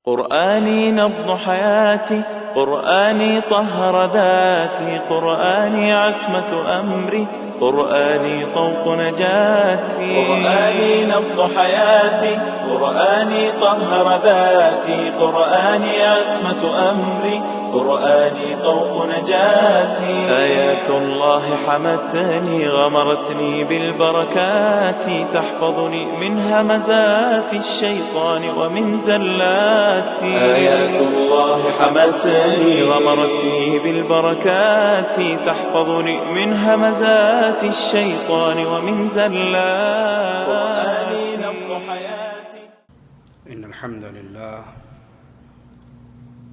قرآني نبض حياتي، قرآني طهر ذاتي، قرآني عصمة أمري، قرآني طوق نجاتي. قرآني نبض حياتي، قرآني طهر ذاتي، قرآني عصمة أمري، قرآني طوق نجاتي. آيات الله حمتني، غمرتني بالبركات، تحفظني من همزات الشيطان ومن زلاتي. آيات الله حمتني، غمرتني بالبركات، تحفظني من همزات الشيطان ومن زلاتي. قرآني نبض حياتي. إن الحمد لله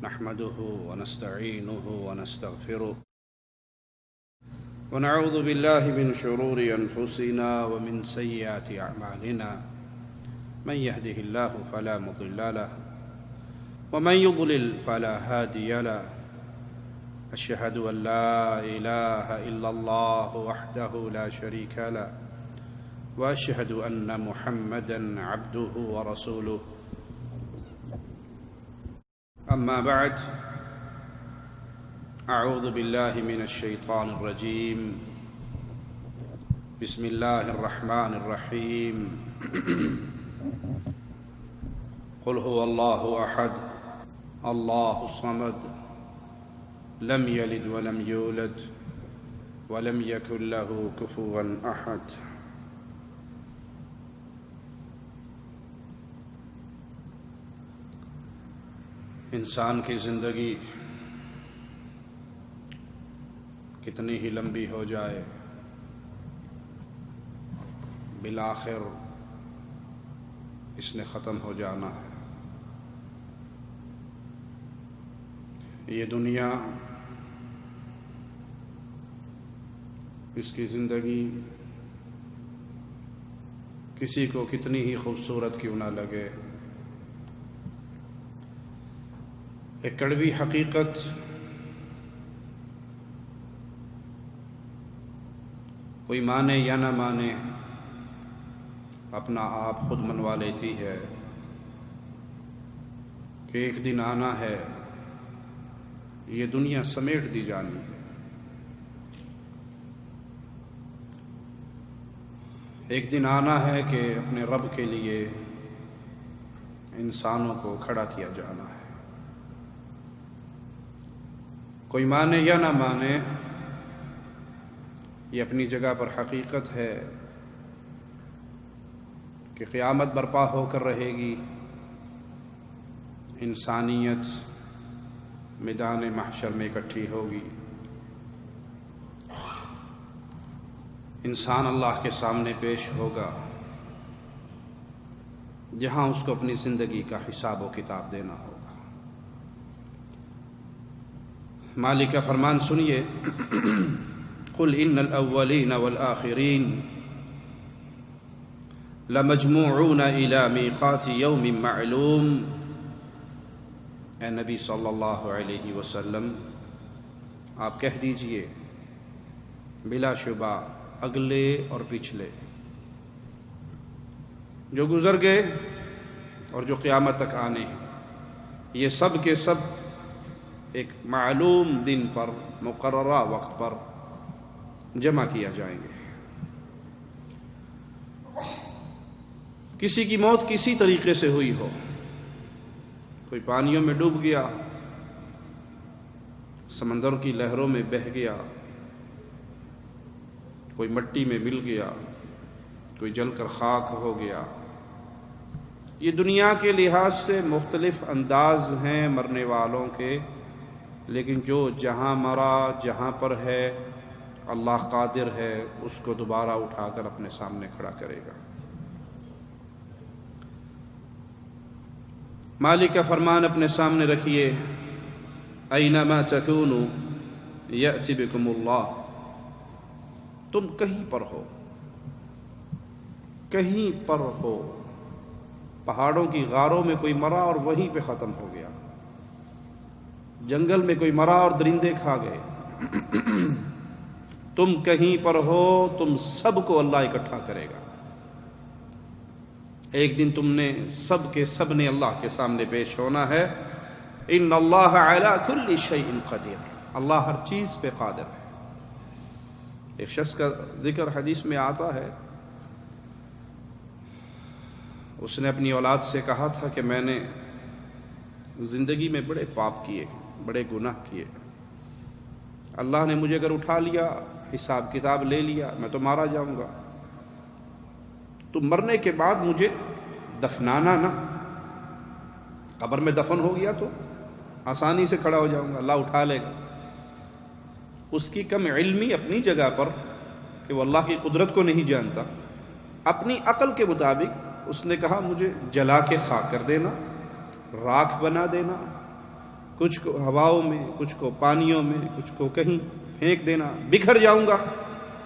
نحمده ونستعينه ونستغفره ونعوذ بالله من شرور أنفسنا ومن سيئات أعمالنا. من يهده الله فلا مضل له ومن يضلل فلا هادي له. أشهد أن لا إله إلا الله وحده لا شريك له وأشهد أن محمدا عبده ورسوله. أما بعد، أعوذ بالله من الشيطان الرجيم. بسم الله الرحمن الرحيم. قل هو الله أحد الله الصمد لم يلد ولم يولد ولم يكن له كفوا أحد. انسان کی زندگی کتنی ہی لمبی ہو جائے، بالآخر اس نے ختم ہو جانا ہے۔ یہ دنیا، اس کی زندگی کسی کو کتنی ہی خوبصورت کیوں نہ لگے، ایک کڑوی حقیقت کوئی مانے یا نہ مانے اپنا آپ خود منوا لیتی ہے کہ ایک دن آنا ہے، یہ دنیا سمیٹ دی جانی ہے۔ ایک دن آنا ہے کہ اپنے رب کے لیے انسانوں کو کھڑا کیا جانا ہے۔ کوئی مانے یا نہ مانے، یہ اپنی جگہ پر حقیقت ہے کہ قیامت برپا ہو کر رہے گی، انسانیت میدان محشر میں اکٹھی ہوگی، انسان اللہ کے سامنے پیش ہوگا جہاں اس کو اپنی زندگی کا حساب و کتاب دینا ہوگا۔ مالک کا فرمان سنیے، قل ان الاولین والآخرین لمجموعون الى میقات یوم معلوم۔ اے نبی صلی اللہ علیہ وسلم، آپ کہہ دیجئے بلا شبہ اگلے اور پچھلے، جو گزر گئے اور جو قیامت تک آنے ہیں، یہ سب کے سب ایک معلوم دن پر، مقررہ وقت پر جمع کیا جائیں گے۔ کسی کی موت کسی طریقے سے ہوئی ہو، کوئی پانیوں میں ڈوب گیا، سمندر کی لہروں میں بہہ گیا، کوئی مٹی میں مل گیا، کوئی جل کر خاک ہو گیا۔ یہ دنیا کے لحاظ سے مختلف انداز ہیں مرنے والوں کے، لیکن جو جہاں مرا، جہاں پر ہے، اللہ قادر ہے اس کو دوبارہ اٹھا کر اپنے سامنے کھڑا کرے گا۔ مالک کا فرمان اپنے سامنے رکھیے، اینما تکونوا یأتی بکم اللہ۔ تم کہیں پر ہو، کہیں پر ہو، پہاڑوں کی غاروں میں کوئی مرا اور وہیں پہ ختم ہو گیا، جنگل میں کوئی مرا اور درندے کھا گئے، تم کہیں پر ہو، تم سب کو اللہ اکٹھا کرے گا۔ ایک دن تم نے سب کے سب نے اللہ کے سامنے پیش ہونا ہے. ان اللہ علی کل شیء قدیر، اللہ ہر چیز پہ قادر ہے. ایک شخص کا ذکر حدیث میں آتا ہے، اس نے اپنی اولاد سے کہا تھا کہ میں نے زندگی میں بڑے پاپ کیے، بڑے گناہ کیے، اللہ نے مجھے اگر اٹھا لیا، حساب کتاب لے لیا، میں تو مارا جاؤں گا، تو مرنے کے بعد مجھے دفنانا نہ، قبر میں دفن ہو گیا تو آسانی سے کھڑا ہو جاؤں گا، اللہ اٹھا لے گا. اس کی کم علمی اپنی جگہ پر کہ وہ اللہ کی قدرت کو نہیں جانتا، اپنی عقل کے مطابق اس نے کہا مجھے جلا کے خاک کر دینا، راکھ بنا دینا، کچھ کو ہواؤں میں، کچھ کو پانیوں میں، کچھ کو کہیں پھینک دینا، بکھر جاؤں گا،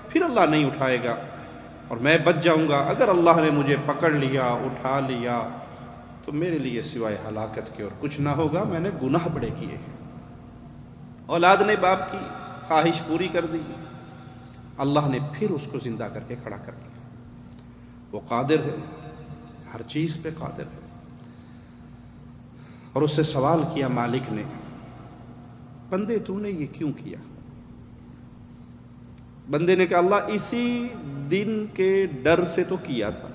پھر اللہ نہیں اٹھائے گا اور میں بچ جاؤں گا. اگر اللہ نے مجھے پکڑ لیا، اٹھا لیا، تو میرے لیے سوائے ہلاکت کے اور کچھ نہ ہوگا، میں نے گناہ بڑے کیے ہیں. اولاد نے باپ کی خواہش پوری کر دی، اللہ نے پھر اس کو زندہ کر کے کھڑا کر دیا. وہ قادر ہے، ہر چیز پہ قادر ہے. اور اس سے سوال کیا مالک نے، بندے تو نے یہ کیوں کیا؟ بندے نے کہا اللہ اسی دن کے ڈر سے تو کیا تھا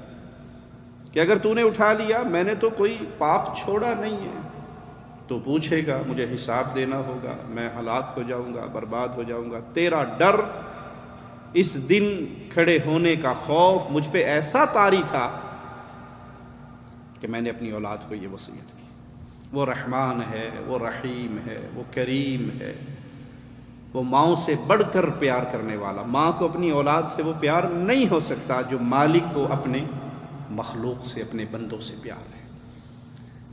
کہ اگر تو نے اٹھا لیا، میں نے تو کوئی پاپ چھوڑا نہیں ہے، تو پوچھے گا، مجھے حساب دینا ہوگا، میں ہلاک ہو جاؤں گا، برباد ہو جاؤں گا. تیرا ڈر، اس دن کھڑے ہونے کا خوف مجھ پہ ایسا طاری تھا کہ میں نے اپنی اولاد کو یہ وصیت کی. وہ رحمان ہے، وہ رحیم ہے، وہ کریم ہے، وہ ماؤں سے بڑھ کر پیار کرنے والا. ماں کو اپنی اولاد سے وہ پیار نہیں ہو سکتا جو مالک کو اپنے مخلوق سے، اپنے بندوں سے پیار ہے.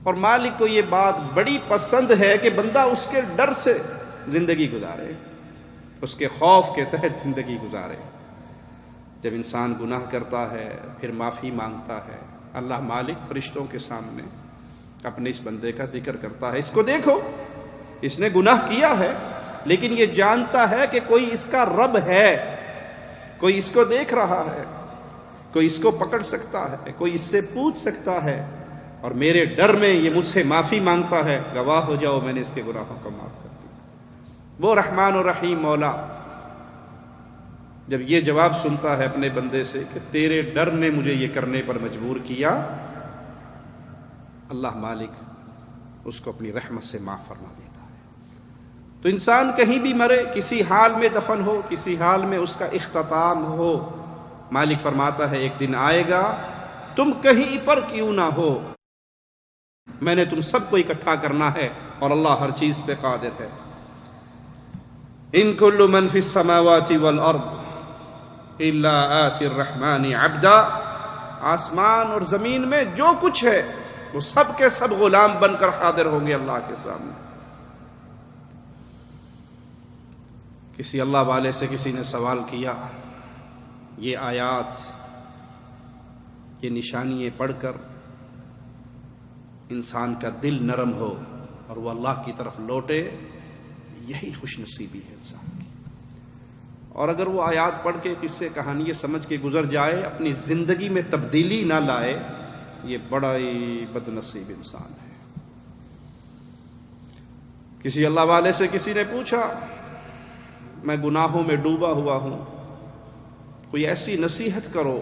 اور مالک کو یہ بات بڑی پسند ہے کہ بندہ اس کے ڈر سے زندگی گزارے، اس کے خوف کے تحت زندگی گزارے. جب انسان گناہ کرتا ہے پھر معافی مانگتا ہے، اللہ مالک فرشتوں کے سامنے اپنے اس بندے کا ذکر کرتا ہے، اس کو دیکھو، اس نے گناہ کیا ہے لیکن یہ جانتا ہے کہ کوئی اس کا رب ہے، کوئی اس کو دیکھ رہا ہے، کوئی اس کو پکڑ سکتا ہے، کوئی اس سے پوچھ سکتا ہے، اور میرے ڈر میں یہ مجھ سے معافی مانگتا ہے. گواہ ہو جاؤ میں نے اس کے گناہوں کو معاف کر دیا. وہ رحمان و رحیم مولا جب یہ جواب سنتا ہے اپنے بندے سے کہ تیرے ڈر نے مجھے یہ کرنے پر مجبور کیا، اللہ مالک اس کو اپنی رحمت سے معاف فرما دیتا ہے. تو انسان کہیں بھی مرے، کسی حال میں دفن ہو، کسی حال میں اس کا اختتام ہو، مالک فرماتا ہے ایک دن آئے گا، تم کہیں پر کیوں نہ ہو، میں نے تم سب کو اکٹھا کرنا ہے، اور اللہ ہر چیز پہ قادر ہے. ان کل من فی السماوات والارض الا آتی الرحمن عبدا، آسمان اور زمین میں جو کچھ ہے وہ سب کے سب غلام بن کر حاضر ہوں گے اللہ کے سامنے. کسی اللہ والے سے کسی نے سوال کیا، یہ آیات، یہ نشانیاں پڑھ کر انسان کا دل نرم ہو اور وہ اللہ کی طرف لوٹے، یہی خوش نصیبی ہے انسان کی. اور اگر وہ آیات پڑھ کے قصے کہانی سمجھ کے گزر جائے، اپنی زندگی میں تبدیلی نہ لائے، یہ بڑا ہی بد نصیب انسان ہے. کسی اللہ والے سے کسی نے پوچھا، میں گناہوں میں ڈوبا ہوا ہوں، کوئی ایسی نصیحت کرو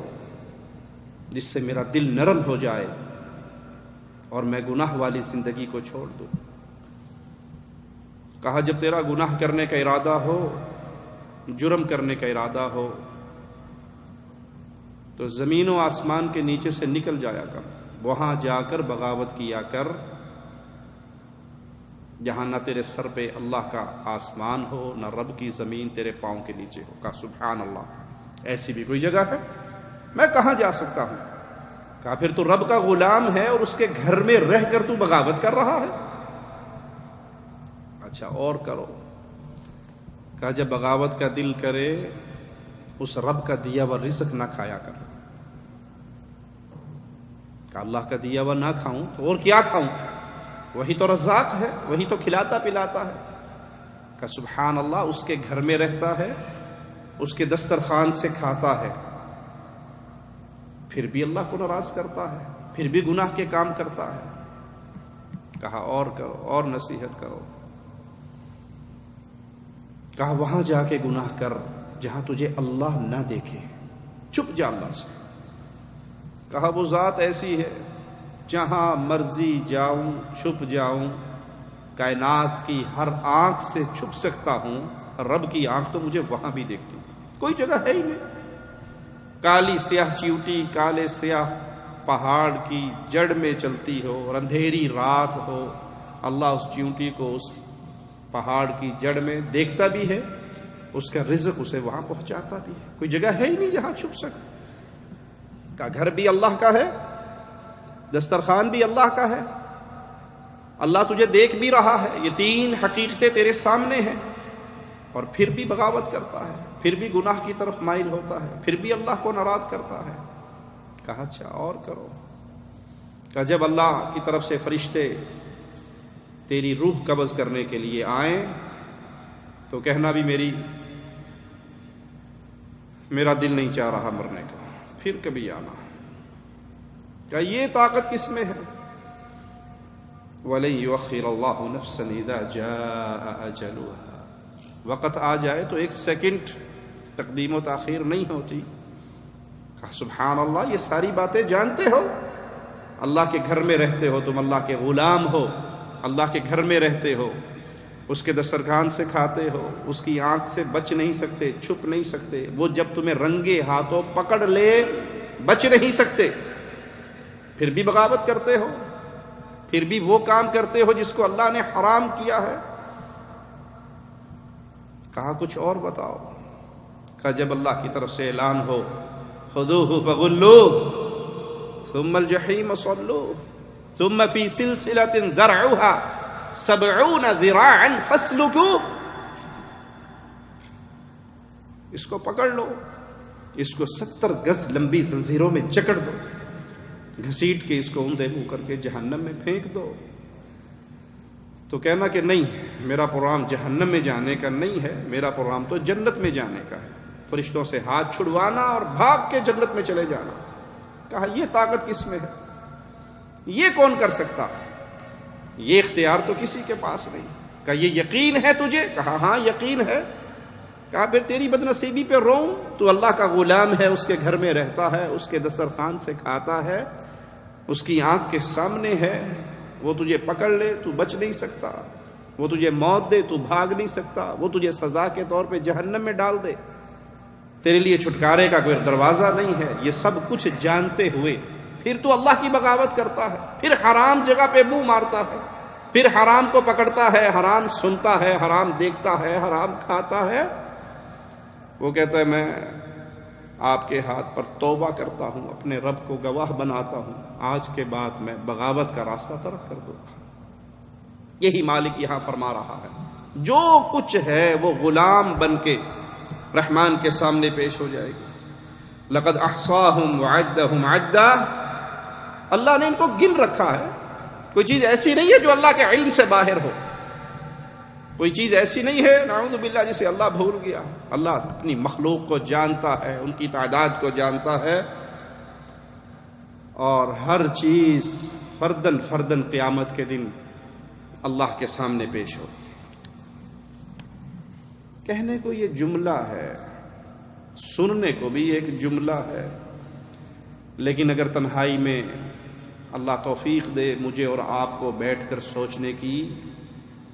جس سے میرا دل نرم ہو جائے اور میں گناہ والی زندگی کو چھوڑ دوں. کہا جب تیرا گناہ کرنے کا ارادہ ہو، جرم کرنے کا ارادہ ہو، تو زمین و آسمان کے نیچے سے نکل جایا کر، وہاں جا کر بغاوت کیا کر جہاں نہ تیرے سر پہ اللہ کا آسمان ہو، نہ رب کی زمین تیرے پاؤں کے نیچے ہو. کہا سبحان اللہ، ایسی بھی کوئی جگہ ہے؟ میں کہاں جا سکتا ہوں؟ کہا پھر تو رب کا غلام ہے اور اس کے گھر میں رہ کر تو بغاوت کر رہا ہے. اچھا اور کرو. کہا جب بغاوت کا دل کرے، اس رب کا دیا ہوا رزق نہ کھایا کر. کہا اللہ کا دیا ہوا نہ کھاؤں تو اور کیا کھاؤں؟ وہی تو رزاق ہے، وہی تو کھلاتا پلاتا ہے. کہ سبحان اللہ، اس کے گھر میں رہتا ہے، اس کے دسترخوان سے کھاتا ہے، پھر بھی اللہ کو ناراض کرتا ہے. پھر بھی گناہ کے کام کرتا ہے. کہا اور کرو اور نصیحت کرو. کہا وہاں جا کے گناہ کر جہاں تجھے اللہ نہ دیکھے، چھپ جا اللہ سے. کہا وہ ذات ایسی ہے جہاں مرضی جاؤں چھپ جاؤں، کائنات کی ہر آنکھ سے چھپ سکتا ہوں، رب کی آنکھ تو مجھے وہاں بھی دیکھتی، کوئی جگہ ہے ہی نہیں. کالی سیاہ چیوٹی کالے سیاہ پہاڑ کی جڑ میں چلتی ہو اور اندھیری رات ہو، اللہ اس چیونٹی کو اس پہاڑ کی جڑ میں دیکھتا بھی ہے، اس کا رزق اسے وہاں پہنچاتا بھی ہے. کوئی جگہ ہے ہی نہیں جہاں چھپ سکے. کا گھر بھی اللہ کا ہے، دسترخوان بھی اللہ کا ہے، اللہ تجھے دیکھ بھی رہا ہے. یہ تین حقیقتیں تیرے سامنے ہیں، اور پھر بھی بغاوت کرتا ہے، پھر بھی گناہ کی طرف مائل ہوتا ہے، پھر بھی اللہ کو ناراض کرتا ہے. کہا اچھا اور کرو. کہ جب اللہ کی طرف سے فرشتے تیری روح قبض کرنے کے لیے آئیں تو کہنا بھی میرا دل نہیں چاہ رہا مرنے کا، پھر کبھی آنا. کہ یہ طاقت کس میں ہے؟ وَلَن يُؤَخِّرَ اللَّهُ نَفْسًا إِذَا جَاءَ أَجَلُهَا. وقت آ جائے تو ایک سیکنڈ تقدیم و تاخیر نہیں ہوتی. کہا سبحان اللہ، یہ ساری باتیں جانتے ہو؟ اللہ کے گھر میں رہتے ہو، تم اللہ کے غلام ہو، اللہ کے گھر میں رہتے ہو، اس کے دسترخوان سے کھاتے ہو، اس کی آنکھ سے بچ نہیں سکتے، چھپ نہیں سکتے. وہ جب تمہیں رنگے ہاتھوں پکڑ لے بچ نہیں سکتے، پھر بھی بغاوت کرتے ہو، پھر بھی وہ کام کرتے ہو جس کو اللہ نے حرام کیا ہے. کہا کچھ اور بتاؤ. کہا جب اللہ کی طرف سے اعلان ہو خذوہ فغلوہ ثم الجحیم صلوہ ثم فی سلسلۃ ذرعها 70 ذراعا فاسلکوہ، اس کو پکڑ لو، اس کو 70 گز لمبی زنجیروں میں جکڑ دو، گھسیٹ کے اس کو اوندے منہ کر کے جہنم میں پھینک دو. تو کہنا کہ نہیں، میرا پروگرام جہنم میں جانے کا نہیں ہے، میرا پروگرام تو جنت میں جانے کا ہے. فرشتوں سے ہاتھ چھڑوانا اور بھاگ کے جنت میں چلے جانا. کہا یہ طاقت کس میں ہے؟ یہ کون کر سکتا؟ یہ اختیار تو کسی کے پاس نہیں. کہا یہ یقین ہے تجھے؟ کہا ہاں یقین ہے. کہا پھر تیری بدنصیبی پہ روؤں؟ تو اللہ کا غلام ہے، اس کے گھر میں رہتا ہے، اس کے دسترخوان سے کھاتا ہے، اس کی آنکھ کے سامنے ہے. وہ تجھے پکڑ لے تو بچ نہیں سکتا، وہ تجھے موت دے تو بھاگ نہیں سکتا، وہ تجھے سزا کے طور پہ جہنم میں ڈال دے، تیرے لیے چھٹکارے کا کوئی دروازہ نہیں ہے. یہ سب کچھ جانتے ہوئے پھر تو اللہ کی بغاوت کرتا ہے، پھر حرام جگہ پہ منہ مارتا ہے، پھر حرام کو پکڑتا ہے، حرام سنتا ہے، حرام دیکھتا ہے، حرام کھاتا ہے. وہ کہتا ہے میں آپ کے ہاتھ پر توبہ کرتا ہوں، اپنے رب کو گواہ بناتا ہوں، آج کے بعد میں بغاوت کا راستہ ترک کر دوں گا. یہی مالک یہاں فرما رہا ہے، جو کچھ ہے وہ غلام بن کے رحمان کے سامنے پیش ہو جائے گی. لقد احصاہم وعدہم عدا. اللہ نے ان کو گن رکھا ہے. کوئی چیز ایسی نہیں ہے جو اللہ کے علم سے باہر ہو، کوئی چیز ایسی نہیں ہے نعوذ باللہ جسے اللہ بھول گیا. اللہ اپنی مخلوق کو جانتا ہے، ان کی تعداد کو جانتا ہے، اور ہر چیز فردن فردن قیامت کے دن اللہ کے سامنے پیش ہوگی. کہنے کو یہ جملہ ہے، سننے کو بھی ایک جملہ ہے، لیکن اگر تنہائی میں اللہ توفیق دے مجھے اور آپ کو بیٹھ کر سوچنے کی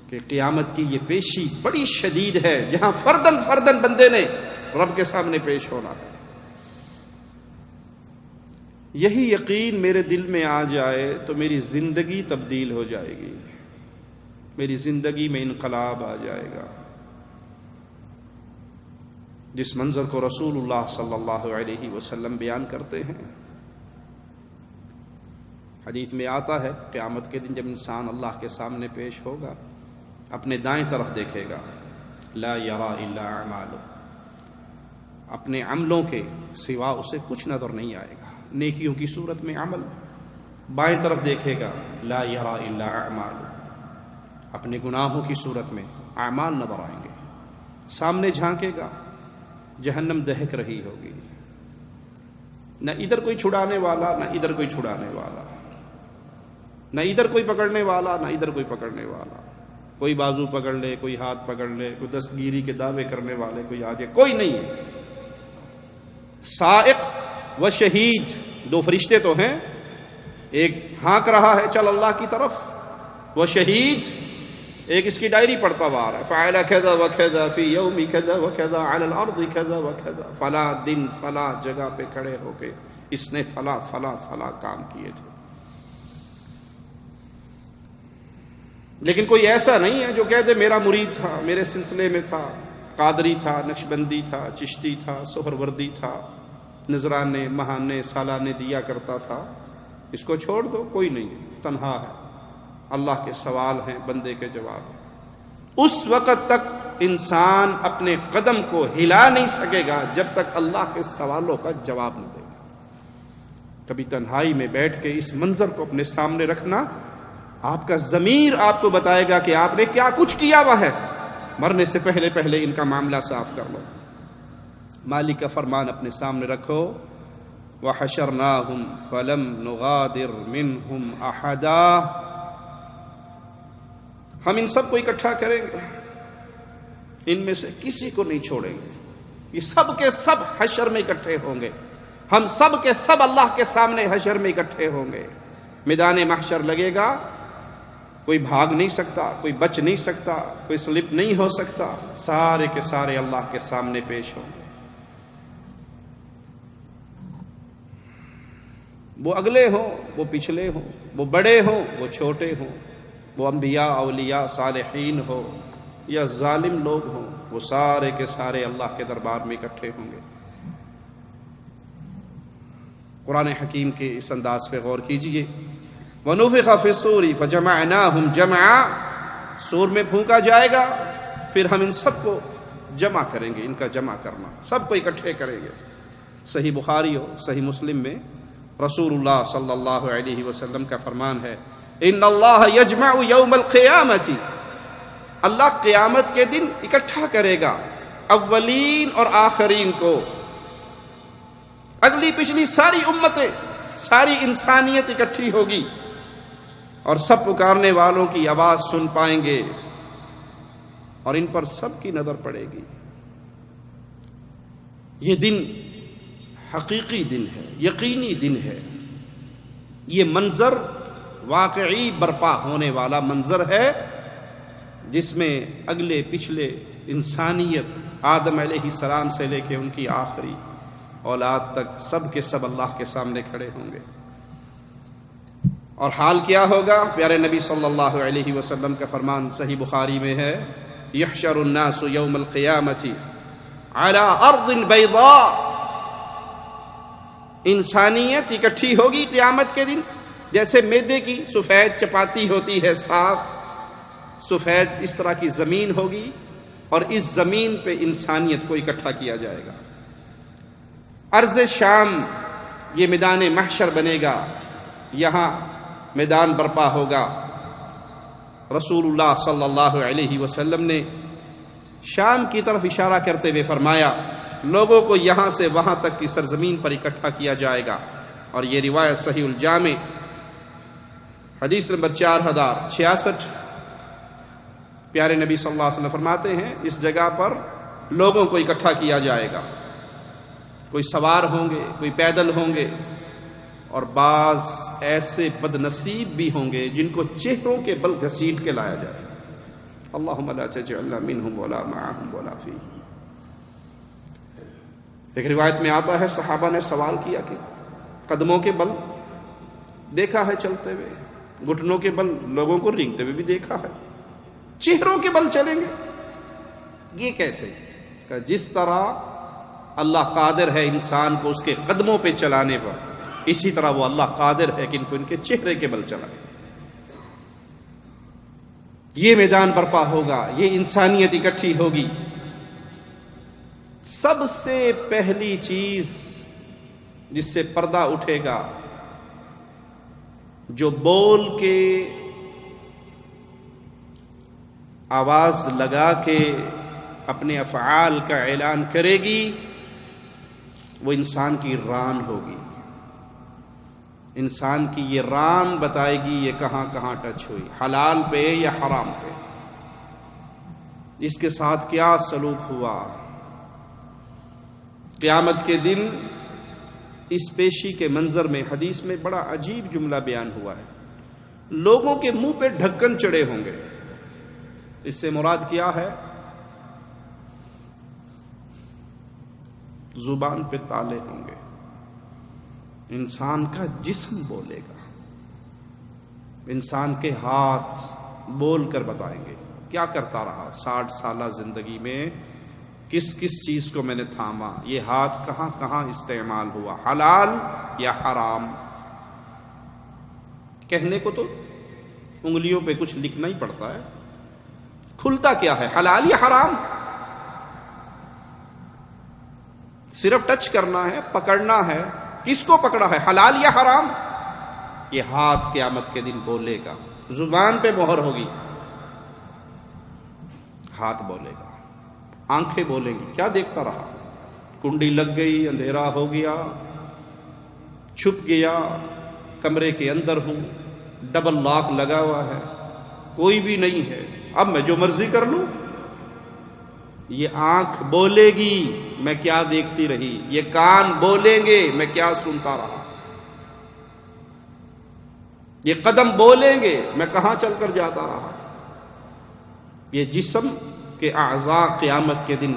کہ قیامت کی یہ پیشی بڑی شدید ہے جہاں فردن فردن بندے نے رب کے سامنے پیش ہونا ہے، یہی یقین میرے دل میں آ جائے تو میری زندگی تبدیل ہو جائے گی، میری زندگی میں انقلاب آ جائے گا. جس منظر کو رسول اللہ صلی اللہ علیہ وسلم بیان کرتے ہیں، حدیث میں آتا ہے قیامت کے دن جب انسان اللہ کے سامنے پیش ہوگا، اپنے دائیں طرف دیکھے گا، لا یرا الا اعمالہ، اپنے عملوں کے سوا اسے کچھ نظر نہیں آئے گا، نیکیوں کی صورت میں عمل. بائیں طرف دیکھے گا، لا یرا الا اعمالہ، اپنے گناہوں کی صورت میں اعمال نظر آئیں گے. سامنے جھانکے گا، جہنم دہک رہی ہوگی، نہ ادھر کوئی چھڑانے والا نہ ادھر کوئی چھڑانے والا. نہ ادھر کوئی پکڑنے والا نہ ادھر کوئی پکڑنے والا، کوئی بازو پکڑ لے، کوئی ہاتھ پکڑ لے، کوئی دستگیری کے دعوے کرنے والے کوئی آگے، کوئی نہیں ہے۔ سائق و شہید دو فرشتے تو ہیں، ایک ہانک رہا ہے چل اللہ کی طرف، وہ شہید ایک اس کی ڈائری پڑھتا ہوا آ رہا ہے، فعل کذا وکذا فی یوم کذا وکذا علی الارض کذا وکذا، فلاں دن فلاں جگہ پہ کھڑے ہو کے اس نے فلاں فلاں فلاں کام کیے تھے۔ لیکن کوئی ایسا نہیں ہے جو کہہ دے میرا مرید تھا، میرے سلسلے میں تھا، قادری تھا، نقشبندی تھا، چشتی تھا، سہروردی تھا، نذرانے ماہانے سالانے دیا کرتا تھا۔ اس کو چھوڑ دو، کوئی نہیں، تنہا ہے، اللہ کے سوال ہیں، بندے کے جواب ہیں۔ اس وقت تک انسان اپنے قدم کو ہلا نہیں سکے گا جب تک اللہ کے سوالوں کا جواب نہ دے گا۔ کبھی تنہائی میں بیٹھ کے اس منظر کو اپنے سامنے رکھنا، آپ کا ضمیر آپ کو بتائے گا کہ آپ نے کیا کچھ کیا ہوا ہے۔ مرنے سے پہلے پہلے ان کا معاملہ صاف کر لو۔ مالک کا فرمان اپنے سامنے رکھو، وَحَشَرْنَاهُمْ فَلَمْ نُغَادِرْ مِنْهُمْ أَحَدًا، ہم ان سب کو اکٹھا کریں گے، ان میں سے کسی کو نہیں چھوڑیں گے۔ یہ سب کے سب حشر میں اکٹھے ہوں گے، ہم سب کے سب اللہ کے سامنے حشر میں اکٹھے ہوں گے۔ میدان محشر لگے گا، کوئی بھاگ نہیں سکتا، کوئی بچ نہیں سکتا، کوئی سلپ نہیں ہو سکتا، سارے کے سارے اللہ کے سامنے پیش ہوں گے۔ وہ اگلے ہوں، وہ پچھلے ہوں، وہ بڑے ہوں، وہ چھوٹے ہوں، وہ انبیاء اولیاء صالحین ہو یا ظالم لوگ ہوں، وہ سارے کے سارے اللہ کے دربار میں اکٹھے ہوں گے۔ قرآن حکیم کے اس انداز پہ غور کیجئے۔ وَنُفِخَ فِي الصُّورِ فَجَمَعْنَاهُمْ جَمْعًا، سور میں پھونکا جائے گا، پھر ہم ان سب کو جمع کریں گے، ان کا جمع کرنا، سب کو اکٹھے کریں گے۔ صحیح بخاری ہو، صحیح مسلم میں رسول اللہ صلی اللہ علیہ وسلم کا فرمان ہے، ان اللہ یجمع یوم القیامت، اللہ قیامت کے دن اکٹھا کرے گا اولین اور آخرین کو، اگلی پچھلی ساری امتیں، ساری انسانیت اکٹھی ہوگی، اور سب پکارنے والوں کی آواز سن پائیں گے، اور ان پر سب کی نظر پڑے گی۔ یہ دن حقیقی دن ہے، یقینی دن ہے، یہ منظر واقعی برپا ہونے والا منظر ہے، جس میں اگلے پچھلے انسانیت آدم علیہ السلام سے لے کے ان کی آخری اولاد تک سب کے سب اللہ کے سامنے کھڑے ہوں گے۔ اور حال کیا ہوگا؟ پیارے نبی صلی اللہ علیہ وسلم کا فرمان صحیح بخاری میں ہے، یحشر الناس یوم القیامت علی ارض بیضاء، انسانیت اکٹھی ہوگی قیامت کے دن، جیسے میدے کی سفید چپاتی ہوتی ہے، صاف سفید، اس طرح کی زمین ہوگی، اور اس زمین پہ انسانیت کو اکٹھا کیا جائے گا۔ ارض شام یہ میدان محشر بنے گا، یہاں میدان برپا ہوگا۔ رسول اللہ صلی اللہ علیہ وسلم نے شام کی طرف اشارہ کرتے ہوئے فرمایا، لوگوں کو یہاں سے وہاں تک کی سرزمین پر اکٹھا کیا جائے گا، اور یہ روایت صحیح الجامع حدیث نمبر 4066، پیارے نبی صلی اللہ علیہ وسلم فرماتے ہیں اس جگہ پر لوگوں کو اکٹھا کیا جائے گا، کوئی سوار ہوں گے، کوئی پیدل ہوں گے، اور بعض ایسے بد نصیب بھی ہوں گے جن کو چہروں کے بل گھسیٹ کے لایا جائے گا۔ اللہم لا تجعلنا منہم ولا معہم ولا فیہم۔ ایک روایت میں آتا ہے صحابہ نے سوال کیا کہ قدموں کے بل دیکھا ہے چلتے ہوئے، گھٹنوں کے بل لوگوں کو رینگتے ہوئے بھی دیکھا ہے، چہروں کے بل چلیں گے، یہ کیسے؟ کہ جس طرح اللہ قادر ہے انسان کو اس کے قدموں پہ چلانے پر، اسی طرح وہ اللہ قادر ہے کہ ان کو ان کے چہرے کے بل چلائے۔ یہ میدان برپا ہوگا، یہ انسانیت اکٹھی ہوگی۔ سب سے پہلی چیز جس سے پردہ اٹھے گا، جو بول کے آواز لگا کے اپنے افعال کا اعلان کرے گی، وہ انسان کی ران ہوگی۔ انسان کی یہ ران بتائے گی یہ کہاں کہاں ٹچ ہوئی، حلال پہ یا حرام پہ، اس کے ساتھ کیا سلوک ہوا۔ قیامت کے دن اس پیشی کے منظر میں حدیث میں بڑا عجیب جملہ بیان ہوا ہے، لوگوں کے منہ پہ ڈھکن چڑھے ہوں گے۔ اس سے مراد کیا ہے؟ زبان پہ تالے ہوں گے، انسان کا جسم بولے گا، انسان کے ہاتھ بول کر بتائیں گے کیا کرتا رہا 60 سالہ زندگی میں، کس کس چیز کو میں نے تھاما، یہ ہاتھ کہاں کہاں استعمال ہوا، حلال یا حرام۔ کہنے کو تو انگلیوں پہ کچھ لکھنا ہی پڑتا ہے، کھلتا کیا ہے، حلال یا حرام؟ صرف ٹچ کرنا ہے، پکڑنا ہے، کس کو پکڑا ہے، حلال یا حرام؟ یہ ہاتھ قیامت کے دن بولے گا، زبان پہ مہر ہوگی، ہاتھ بولے گا، آنکھیں بولیں گی کیا دیکھتا رہا، کنڈی لگ گئی، اندھیرا ہو گیا، چھپ گیا، کمرے کے اندر ہوں، ڈبل لاک لگا ہوا ہے، کوئی بھی نہیں ہے، اب میں جو مرضی کر لوں۔ یہ آنکھ بولے گی میں کیا دیکھتی رہی، یہ کان بولیں گے میں کیا سنتا رہا، یہ قدم بولیں گے میں کہاں چل کر جاتا رہا۔ یہ جسم کے اعضاء قیامت کے دن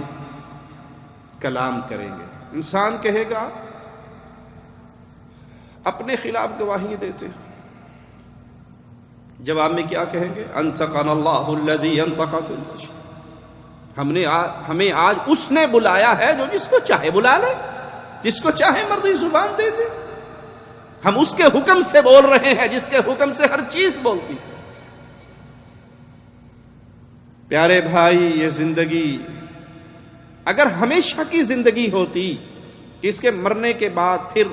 کلام کریں گے، انسان کہے گا، اپنے خلاف گواہی دیتے ہیں، جواب میں کیا کہیں گے، انطقنا اللہ الذی انطق کل شیء، ہمیں آج اس نے بلایا ہے جو جس کو چاہے بلا لے، جس کو چاہے مرضی زبان دے دے، ہم اس کے حکم سے بول رہے ہیں جس کے حکم سے ہر چیز بولتی ہے۔ پیارے بھائی، یہ زندگی اگر ہمیشہ کی زندگی ہوتی کہ اس کے مرنے کے بعد پھر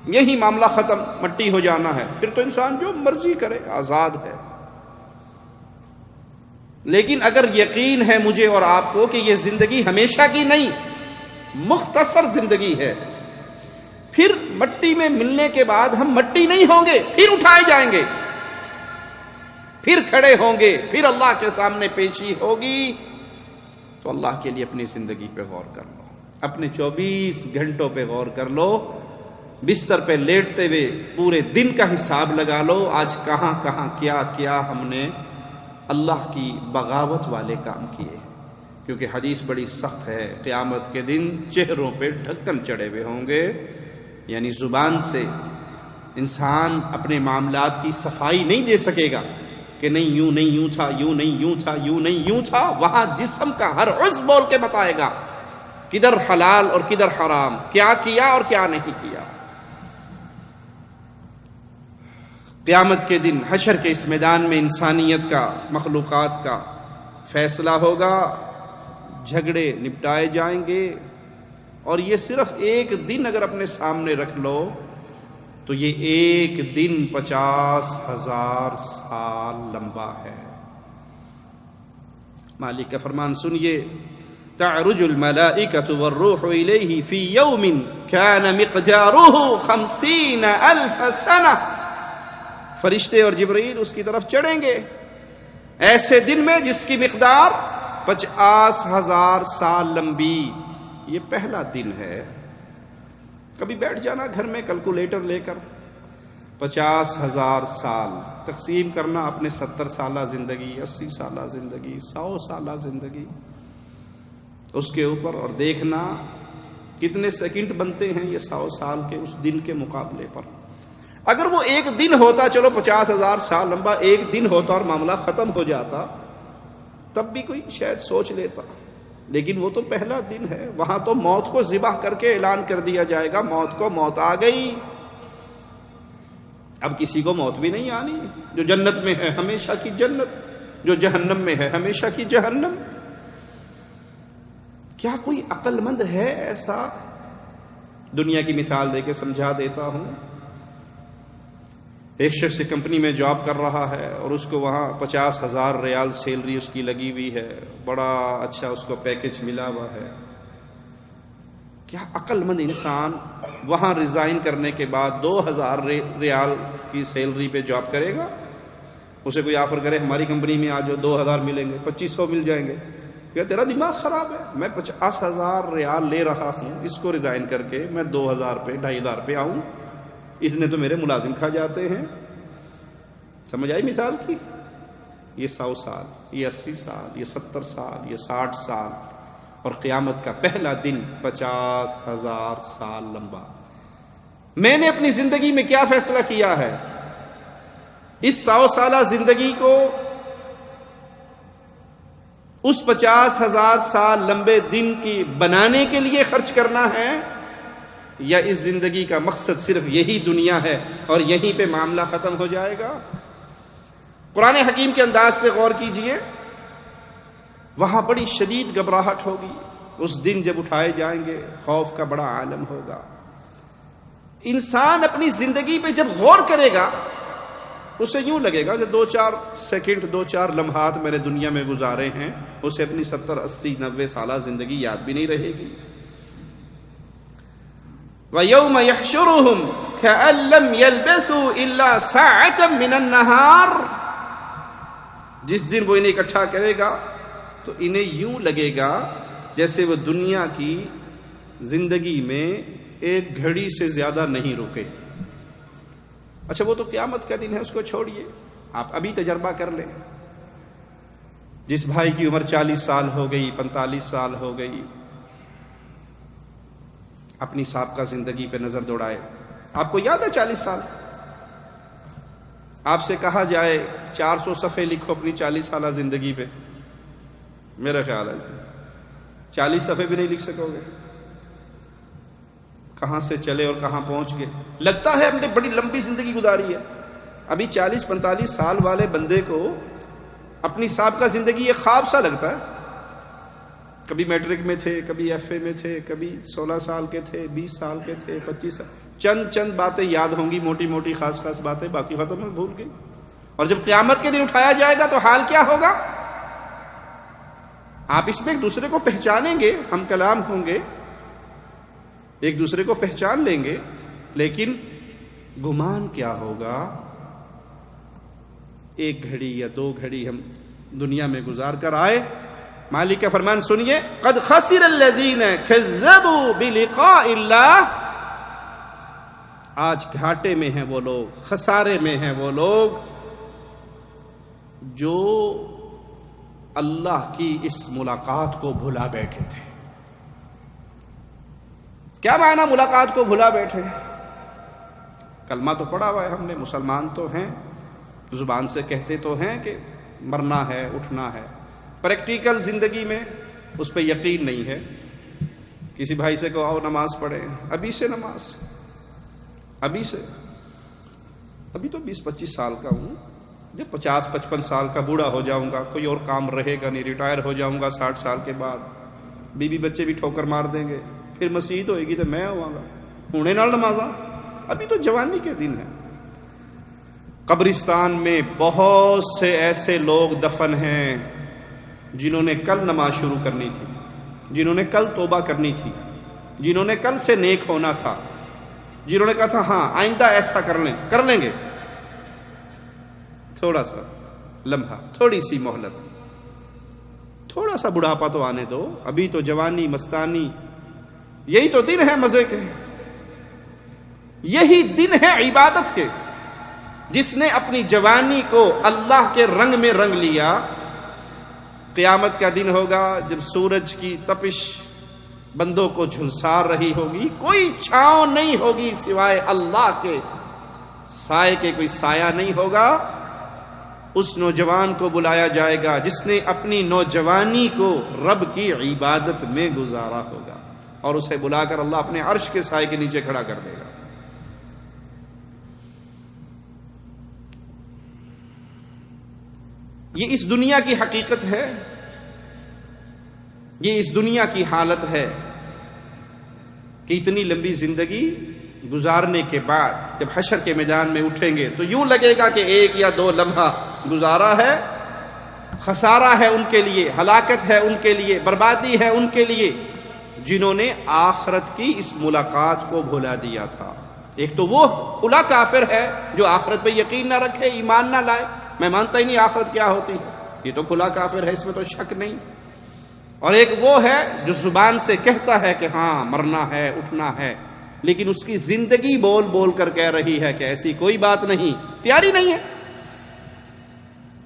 یہی معاملہ ختم، مٹی ہو جانا ہے، پھر تو انسان جو مرضی کرے، آزاد ہے۔ لیکن اگر یقین ہے مجھے اور آپ کو کہ یہ زندگی ہمیشہ کی نہیں، مختصر زندگی ہے، پھر مٹی میں ملنے کے بعد ہم مٹی نہیں ہوں گے، پھر اٹھائے جائیں گے، پھر کھڑے ہوں گے، پھر اللہ کے سامنے پیشی ہوگی۔ تو اللہ کے لیے اپنی زندگی پہ غور کر لو، اپنے 24 گھنٹوں پہ غور کر لو، بستر پہ لیٹتے ہوئے پورے دن کا حساب لگا لو، آج کہاں کہاں کیا کیا ہم نے اللہ کی بغاوت والے کام کیے۔ کیونکہ حدیث بڑی سخت ہے، قیامت کے دن چہروں پہ ڈھکن چڑھے ہوئے ہوں گے، یعنی زبان سے انسان اپنے معاملات کی صفائی نہیں دے سکے گا کہ نہیں یوں نہیں یوں تھا، یوں نہیں یوں تھا، یوں نہیں یوں تھا۔ وہاں جسم کا ہر عضو بول کے بتائے گا کدھر حلال اور کدھر حرام، کیا کیا اور کیا نہیں کیا۔ قیامت کے دن حشر کے اس میدان میں انسانیت کا، مخلوقات کا فیصلہ ہوگا، جھگڑے نپٹائے جائیں گے، اور یہ صرف ایک دن اگر اپنے سامنے رکھ لو تو یہ ایک دن 50,000 سال لمبا ہے۔ مالک کا فرمان سنیے، تعرج الملائکۃ والروح الیہ فی یوم کان مقدارہ 50,000 سنہ، فرشتے اور جبرائیل اس کی طرف چڑھیں گے ایسے دن میں جس کی مقدار 50,000 سال لمبی۔ یہ پہلا دن ہے، کبھی بیٹھ جانا گھر میں کیلکولیٹر لے کر، 50,000 سال تقسیم کرنا اپنے 70 سالہ زندگی، 80 سالہ زندگی، 100 سالہ زندگی، اس کے اوپر، اور دیکھنا کتنے سیکنڈ بنتے ہیں یہ 100 سال کے اس دن کے مقابلے پر۔ اگر وہ ایک دن ہوتا، چلو 50,000 سال لمبا ایک دن ہوتا اور معاملہ ختم ہو جاتا، تب بھی کوئی شاید سوچ لیتا، لیکن وہ تو پہلا دن ہے، وہاں تو موت کو ذبح کر کے اعلان کر دیا جائے گا، موت کو موت آ گئی۔ اب کسی کو موت بھی نہیں آنی، جو جنت میں ہے ہمیشہ کی جنت، جو جہنم میں ہے ہمیشہ کی جہنم۔ کیا کوئی عقل مند ہے ایسا؟ دنیا کی مثال دے کے سمجھا دیتا ہوں۔ ایک شخص کمپنی میں جاب کر رہا ہے اور اس کو وہاں 50,000 ریال سیلری اس کی لگی ہوئی ہے، بڑا اچھا اس کو پیکج ملا ہوا ہے۔ کیا عقل مند انسان وہاں ریزائن کرنے کے بعد 2000 ریال کی سیلری پہ جاب کرے گا؟ اسے کوئی آفر کرے ہماری کمپنی میں آ جاؤ 2000 ملیں گے، 2500 مل جائیں گے، کیا تیرا دماغ خراب ہے؟ میں 50,000 ریال لے رہا ہوں، اس کو ریزائن کر کے میں 2000 پہ 2500 پہ آؤں، اتنے تو میرے ملازم کھا جاتے ہیں۔ سمجھ آئی مثال کی؟ یہ 100 سال، یہ 80 سال، یہ 70 سال، یہ 60 سال، اور قیامت کا پہلا دن 50,000 سال لمبا۔ میں نے اپنی زندگی میں کیا فیصلہ کیا ہے؟ اس 100 سالہ زندگی کو اس 50,000 سال لمبے دن کی بنانے کے لیے خرچ کرنا ہے، یا اس زندگی کا مقصد صرف یہی دنیا ہے اور یہیں پہ معاملہ ختم ہو جائے گا؟ قرآن حکیم کے انداز پہ غور کیجئے، وہاں بڑی شدید گھبراہٹ ہوگی اس دن جب اٹھائے جائیں گے، خوف کا بڑا عالم ہوگا۔ انسان اپنی زندگی پہ جب غور کرے گا اسے یوں لگے گا کہ 2-4 سیکنڈ 2-4 لمحات میں نے دنیا میں گزارے ہیں، اسے اپنی 70 80 90 سالہ زندگی یاد بھی نہیں رہے گی۔ وَيَوْمَ يَحْشُرُهُمْ كَأَن لَّمْ يَلْبَثُوا إِلَّا سَاعَةً مِّنَ النَّهَارِ، جس دن وہ انہیں اکٹھا کرے گا تو انہیں یوں لگے گا جیسے وہ دنیا کی زندگی میں ایک گھڑی سے زیادہ نہیں رکے۔ اچھا وہ تو قیامت کا دن ہے، اس کو چھوڑیے، آپ ابھی تجربہ کر لیں۔ جس بھائی کی عمر 40 سال ہو گئی، 45 سال ہو گئی، اپنی سابقہ زندگی پہ نظر دوڑائے۔ آپ کو یاد ہے 40 سال؟ آپ سے کہا جائے 400 صفحے لکھو اپنی 40 سالہ زندگی پہ، میرا خیال ہے 40 صفحے بھی نہیں لکھ سکو گے۔ کہاں سے چلے اور کہاں پہنچ گئے؟ لگتا ہے ہم نے بڑی لمبی زندگی گزاری ہے۔ ابھی 40-45 سال والے بندے کو اپنی سابقہ زندگی ایک خواب سا لگتا ہے۔ کبھی میٹرک میں تھے، کبھی ایف اے میں تھے، کبھی 16 سال کے تھے، 20 سال کے تھے، 25 سال، چند باتیں یاد ہوں گی، موٹی موٹی خاص باتیں، باقی ختم ہے، بھول گئی۔ اور جب قیامت کے دن اٹھایا جائے گا تو حال کیا ہوگا؟ آپ اس میں ایک دوسرے کو پہچانیں گے، ہم کلام ہوں گے، ایک دوسرے کو پہچان لیں گے، لیکن گمان کیا ہوگا؟ ایک گھڑی یا 2 گھڑی ہم دنیا میں گزار کر آئے۔ مالک کا فرمان سنیے، قد خسر الذین کذبوا بلقاء اللہ، آج گھاٹے میں ہیں وہ لوگ، خسارے میں ہیں وہ لوگ جو اللہ کی اس ملاقات کو بھلا بیٹھے تھے۔ کیا معنی ملاقات کو بھلا بیٹھے؟ کلمہ تو پڑھا ہوا ہے ہم نے، مسلمان تو ہیں، زبان سے کہتے تو ہیں کہ مرنا ہے، اٹھنا ہے، پریکٹیکل زندگی میں اس پہ یقین نہیں ہے۔ کسی بھائی سے کہو آؤ نماز پڑھیں، ابھی سے نماز، ابھی سے، ابھی تو 20-25 سال کا ہوں، جب 50-55 سال کا بوڑھا ہو جاؤں گا، کوئی اور کام رہے گا نہیں، ریٹائر ہو جاؤں گا 60 سال کے بعد، بیوی بچے بھی ٹھوکر مار دیں گے، پھر مسیحت ہوئے گی تو میں ہوا گا، ہونے نال نمازاں، ابھی تو جوانی کے دن ہیں۔ قبرستان میں بہت سے ایسے لوگ دفن ہیں جنہوں نے کل نماز شروع کرنی تھی، جنہوں نے کل توبہ کرنی تھی، جنہوں نے کل سے نیک ہونا تھا، جنہوں نے کہا تھا ہاں آئندہ ایسا کر لیں گے۔ تھوڑا سا لمحہ، تھوڑی سی مہلت، تھوڑا سا بڑھاپا تو آنے دو، ابھی تو جوانی مستانی، یہی تو دن ہے مزے کے، یہی دن ہے عبادت کے۔ جس نے اپنی جوانی کو اللہ کے رنگ میں رنگ لیا، قیامت کا دن ہوگا جب سورج کی تپش بندوں کو جھلسار رہی ہوگی، کوئی چھاؤں نہیں ہوگی سوائے اللہ کے سائے کے، کوئی سایہ نہیں ہوگا۔ اس نوجوان کو بلایا جائے گا جس نے اپنی نوجوانی کو رب کی عبادت میں گزارا ہوگا، اور اسے بلا کر اللہ اپنے عرش کے سائے کے نیچے کھڑا کر دے گا۔ یہ اس دنیا کی حقیقت ہے، یہ اس دنیا کی حالت ہے کہ اتنی لمبی زندگی گزارنے کے بعد جب حشر کے میدان میں اٹھیں گے تو یوں لگے گا کہ 1 یا 2 لمحہ گزارا ہے، خسارہ ہے ان کے لیے، ہلاکت ہے ان کے لیے، بربادی ہے ان کے لیے۔ جنہوں نے آخرت کی اس ملاقات کو بھلا دیا تھا۔ ایک تو وہ کھلا کافر ہے جو آخرت پہ یقین نہ رکھے، ایمان نہ لائے، میں مانتا ہی نہیں آخرت کیا ہوتی ہے، یہ تو کھلا کافر ہے، اس میں تو شک نہیں۔ اور ایک وہ ہے جو زبان سے کہتا ہے کہ ہاں مرنا ہے، اٹھنا ہے، لیکن اس کی زندگی بول بول کر کہہ رہی ہے کہ ایسی کوئی بات نہیں، تیاری نہیں ہے۔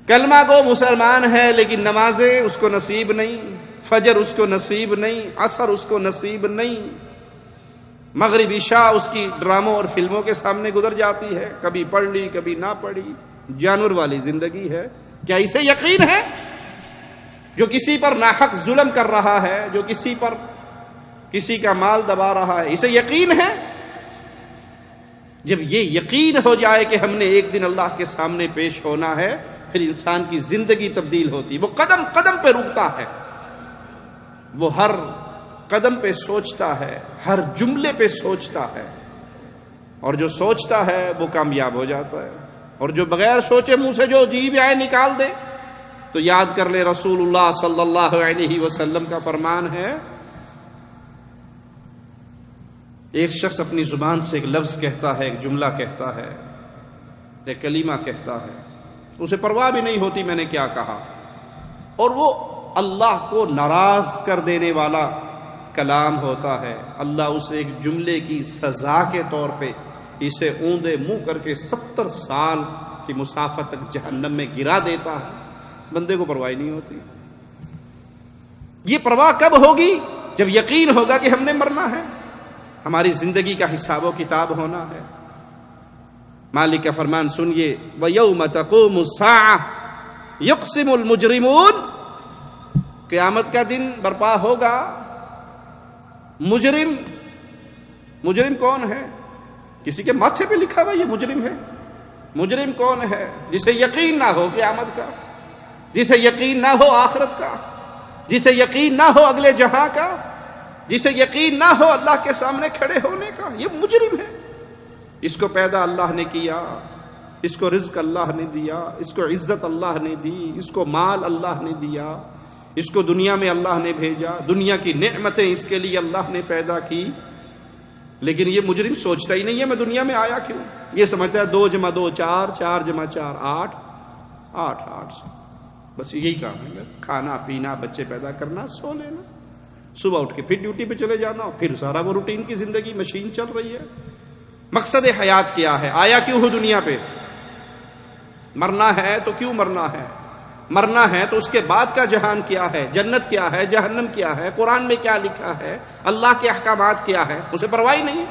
کلمہ گو مسلمان ہے لیکن نمازیں اس کو نصیب نہیں، فجر اس کو نصیب نہیں، عصر اس کو نصیب نہیں، مغرب عشاء اس کی ڈراموں اور فلموں کے سامنے گزر جاتی ہے، کبھی پڑھ لی کبھی نہ پڑھی، جانور والی زندگی ہے۔ کیا اسے یقین ہے؟ جو کسی پر ناحق ظلم کر رہا ہے، جو کسی کا مال دبا رہا ہے، اسے یقین ہے؟ جب یہ یقین ہو جائے کہ ہم نے ایک دن اللہ کے سامنے پیش ہونا ہے، پھر انسان کی زندگی تبدیل ہوتی، وہ قدم قدم پہ رکتا ہے، وہ ہر قدم پہ سوچتا ہے، ہر جملے پہ سوچتا ہے، اور جو سوچتا ہے وہ کامیاب ہو جاتا ہے، اور جو بغیر سوچے منہ سے جو جی بھی آئے نکال دے تو یاد کر لے رسول اللہ صلی اللہ علیہ وسلم کا فرمان ہے، ایک شخص اپنی زبان سے ایک لفظ کہتا ہے، ایک جملہ کہتا ہے، ایک کلمہ کہتا ہے، اسے پرواہ بھی نہیں ہوتی میں نے کیا کہا، اور وہ اللہ کو ناراض کر دینے والا کلام ہوتا ہے، اللہ اسے ایک جملے کی سزا کے طور پہ اسے اوندے منہ کر کے 70 سال کی مسافت تک جہنم میں گرا دیتا ہے، بندے کو پرواہ نہیں ہوتی۔ یہ پرواہ کب ہوگی؟ جب یقین ہوگا کہ ہم نے مرنا ہے، ہماری زندگی کا حساب و کتاب ہونا ہے۔ مالک کا فرمان سنیے، وَيَوْمَ تَقُومُ السَّاعَةُ يُقْسِمُ الْمُجْرِمُونَ، قیامت کا دن برپا ہوگا، مجرم کون ہے؟ کسی کے ماتھے پہ لکھا ہوا یہ مجرم ہے؟ مجرم کون ہے؟ جسے یقین نہ ہو قیامت کا، جسے یقین نہ ہو آخرت کا، جسے یقین نہ ہو اگلے جہاں کا، جسے یقین نہ ہو اللہ کے سامنے کھڑے ہونے کا، یہ مجرم ہے۔ اس کو پیدا اللہ نے کیا، اس کو رزق اللہ نے دیا، اس کو عزت اللہ نے دی، اس کو مال اللہ نے دیا، اس کو دنیا میں اللہ نے بھیجا، دنیا کی نعمتیں اس کے لیے اللہ نے پیدا کی، لیکن یہ مجرم سوچتا ہی نہیں ہے میں دنیا میں آیا کیوں، یہ سمجھتا ہے 2 + 2 4، 4 + 4 8، 8 بس یہی کام ہے، کھانا پینا، بچے پیدا کرنا، سو لینا، صبح اٹھ کے پھر ڈیوٹی پہ چلے جانا، پھر سارا وہ روٹین کی زندگی مشین چل رہی ہے۔ مقصد حیات کیا ہے؟ آیا کیوں ہو دنیا پہ؟ مرنا ہے تو کیوں مرنا ہے؟ مرنا ہے تو اس کے بعد کا جہان کیا ہے؟ جنت کیا ہے؟ جہنم کیا ہے؟ قرآن میں کیا لکھا ہے؟ اللہ کے احکامات کیا ہے؟ اسے پرواہ نہیں،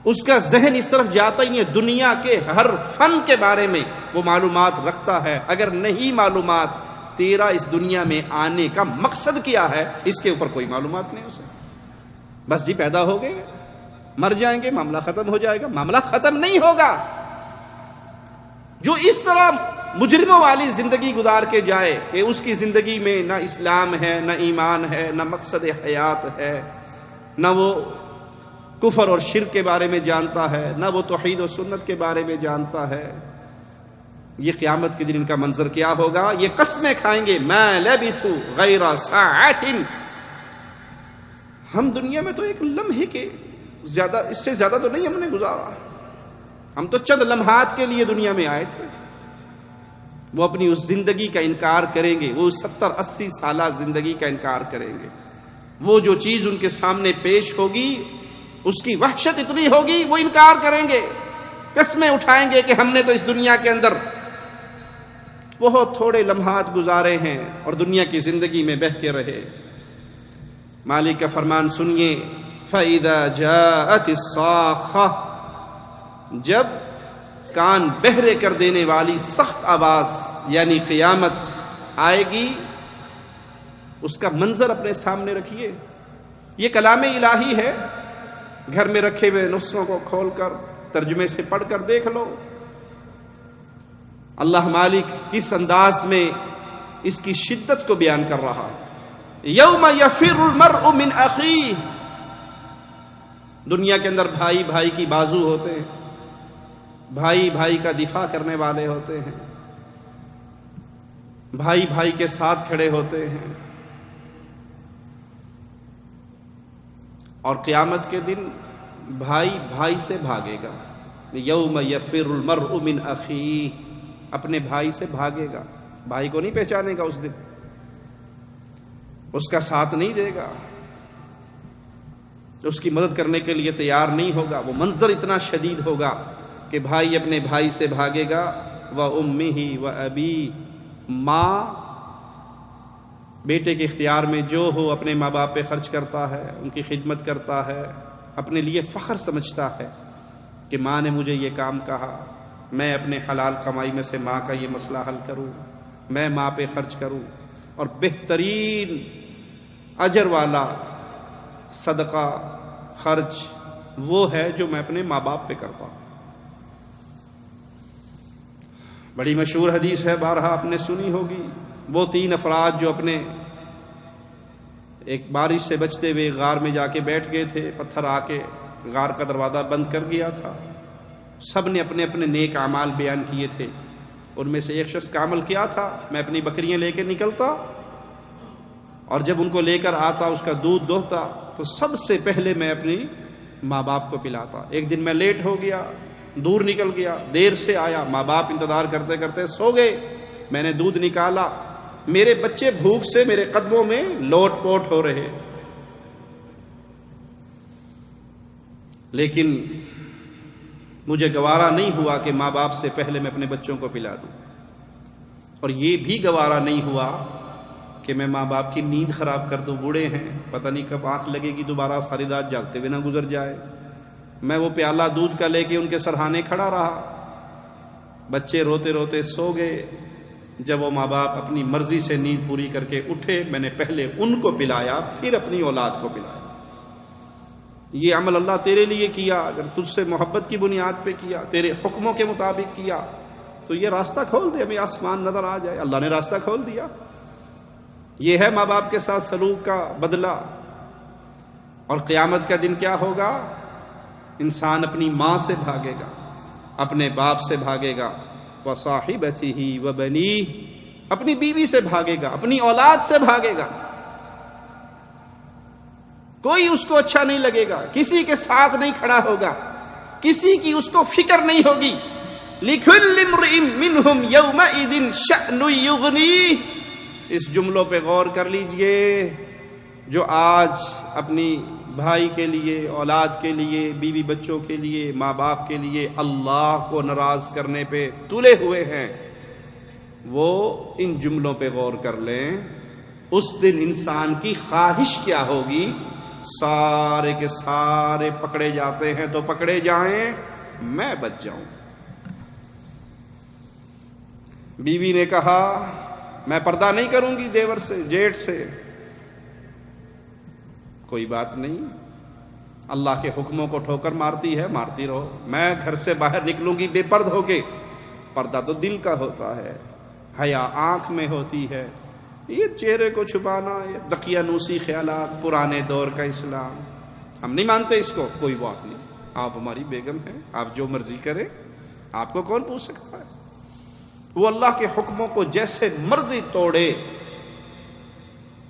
اس کا ذہن اس طرف جاتا ہی نہیں ہے۔ دنیا کے ہر فن کے بارے میں وہ معلومات رکھتا ہے، اگر نہیں معلومات تیرا اس دنیا میں آنے کا مقصد کیا ہے، اس کے اوپر کوئی معلومات نہیں اسے، بس جی پیدا ہو گئے، مر جائیں گے، معاملہ ختم ہو جائے گا۔ معاملہ ختم نہیں ہوگا۔ جو اس طرح مجرموں والی زندگی گزار کے جائے کہ اس کی زندگی میں نہ اسلام ہے، نہ ایمان ہے، نہ مقصد حیات ہے، نہ وہ کفر اور شرک کے بارے میں جانتا ہے، نہ وہ توحید و سنت کے بارے میں جانتا ہے، یہ قیامت کے دن ان کا منظر کیا ہوگا؟ یہ قسمیں کھائیں گے، ما لبثوا غیر ساعۃ، ہم دنیا میں تو ایک لمحے کے زیادہ، اس سے زیادہ تو نہیں ہم نے گزارا، ہم تو چند لمحات کے لیے دنیا میں آئے تھے۔ وہ اپنی اس زندگی کا انکار کریں گے، وہ 70-80 سالہ زندگی کا انکار کریں گے، وہ جو چیز ان کے سامنے پیش ہوگی اس کی وحشت اتنی ہوگی وہ انکار کریں گے، قسمیں اٹھائیں گے کہ ہم نے تو اس دنیا کے اندر بہت تھوڑے لمحات گزارے ہیں اور دنیا کی زندگی میں بہہ کے رہے۔ مالک کا فرمان سنیے، فَإِذَا جَاءَتِ الصَّاخَّةُ، جب کان بہرے کر دینے والی سخت آواز یعنی قیامت آئے گی، اس کا منظر اپنے سامنے رکھیے۔ یہ کلام الہی ہے، گھر میں رکھے ہوئے نسخوں کو کھول کر ترجمے سے پڑھ کر دیکھ لو، اللہ مالک کس انداز میں اس کی شدت کو بیان کر رہا ہے۔ یوم یفر المرء من اخیہ، دنیا کے اندر بھائی بھائی کی بازو ہوتے ہیں، بھائی بھائی کا دفاع کرنے والے ہوتے ہیں، بھائی بھائی کے ساتھ کھڑے ہوتے ہیں، اور قیامت کے دن بھائی بھائی سے بھاگے گا. یوم یفر المرء من اخیہ، اپنے بھائی سے بھاگے گا، بھائی کو نہیں پہچانے گا اس دن، اس کا ساتھ نہیں دے گا، اس کی مدد کرنے کے لیے تیار نہیں ہوگا. وہ منظر اتنا شدید ہوگا کہ بھائی اپنے بھائی سے بھاگے گا. وَأُمِّهِ وَأَبِيهِ، ماں بیٹے کے اختیار میں جو ہو اپنے ماں باپ پہ خرچ کرتا ہے، ان کی خدمت کرتا ہے، اپنے لیے فخر سمجھتا ہے کہ ماں نے مجھے یہ کام کہا، میں اپنے حلال کمائی میں سے ماں کا یہ مسئلہ حل کروں، میں ماں پہ خرچ کروں. اور بہترین اجر والا صدقہ خرچ وہ ہے جو میں اپنے ماں باپ پہ کرتا ہوں. بڑی مشہور حدیث ہے، بارہا آپ نے سنی ہوگی. وہ 3 افراد جو اپنے ایک بارش سے بچتے ہوئے غار میں جا کے بیٹھ گئے تھے، پتھر آ کے غار کا دروازہ بند کر گیا تھا. سب نے اپنے اپنے نیک اعمال بیان کیے تھے. ان میں سے ایک شخص کا عمل کیا تھا، میں اپنی بکریاں لے کے نکلتا اور جب ان کو لے کر آتا، اس کا دودھ دوہتا تو سب سے پہلے میں اپنی ماں باپ کو پلاتا. ایک دن میں لیٹ ہو گیا، دور نکل گیا، دیر سے آیا، ماں باپ انتظار کرتے کرتے سو گئے. میں نے دودھ نکالا، میرے بچے بھوک سے میرے قدموں میں لوٹ پوٹ ہو رہے، لیکن مجھے گوارا نہیں ہوا کہ ماں باپ سے پہلے میں اپنے بچوں کو پلا دوں. اور یہ بھی گوارا نہیں ہوا کہ میں ماں باپ کی نیند خراب کر دوں. بوڑھے ہیں، پتہ نہیں کب آنکھ لگے گی دوبارہ، ساری رات جاگتے ہوئے نہ گزر جائے. میں وہ پیالہ دودھ کا لے کے ان کے سرہانے کھڑا رہا. بچے روتے روتے سو گئے. جب وہ ماں باپ اپنی مرضی سے نیند پوری کر کے اٹھے، میں نے پہلے ان کو پلایا، پھر اپنی اولاد کو پلایا. یہ عمل اللہ تیرے لیے کیا، اگر تجھ سے محبت کی بنیاد پہ کیا، تیرے حکموں کے مطابق کیا، تو یہ راستہ کھول دے، ہمیں آسمان نظر آ جائے. اللہ نے راستہ کھول دیا. یہ ہے ماں باپ کے ساتھ سلوک کا بدلہ. اور قیامت کا دن کیا ہوگا؟ انسان اپنی ماں سے بھاگے گا، اپنے باپ سے بھاگے گا. وَصَاحِبَتِهِ وَبَنِيهِ، اپنی بیوی سے بھاگے گا، اپنی اولاد سے بھاگے گا. کوئی اس کو اچھا نہیں لگے گا، کسی کے ساتھ نہیں کھڑا ہوگا، کسی کی اس کو فکر نہیں ہوگی. لِكُلِّ امْرِئٍ مِّنْهُمْ يَوْمَئِذٍ شَأْنٌ يُغْنِيهِ. اس جملوں پہ غور کر لیجئے. جو آج اپنی بھائی کے لیے، اولاد کے لیے، بیوی بچوں کے لیے، ماں باپ کے لیے اللہ کو ناراض کرنے پہ تلے ہوئے ہیں، وہ ان جملوں پہ غور کر لیں. اس دن انسان کی خواہش کیا ہوگی؟ سارے کے سارے پکڑے جاتے ہیں تو پکڑے جائیں، میں بچ جاؤں. بیوی نے کہا میں پردہ نہیں کروں گی دیور سے، جیٹھ سے. کوئی بات نہیں، اللہ کے حکموں کو ٹھوکر مارتی ہے، مارتی رہو. میں گھر سے باہر نکلوں گی بے پرد ہو کے. پردہ تو دل کا ہوتا ہے، حیا آنکھ میں ہوتی ہے. یہ چہرے کو چھپانا، یہ دقیانوسی خیالات، پرانے دور کا اسلام، ہم نہیں مانتے اس کو. کوئی بات نہیں، آپ ہماری بیگم ہیں، آپ جو مرضی کریں، آپ کو کون پوچھ سکتا ہے. وہ اللہ کے حکموں کو جیسے مرضی توڑے،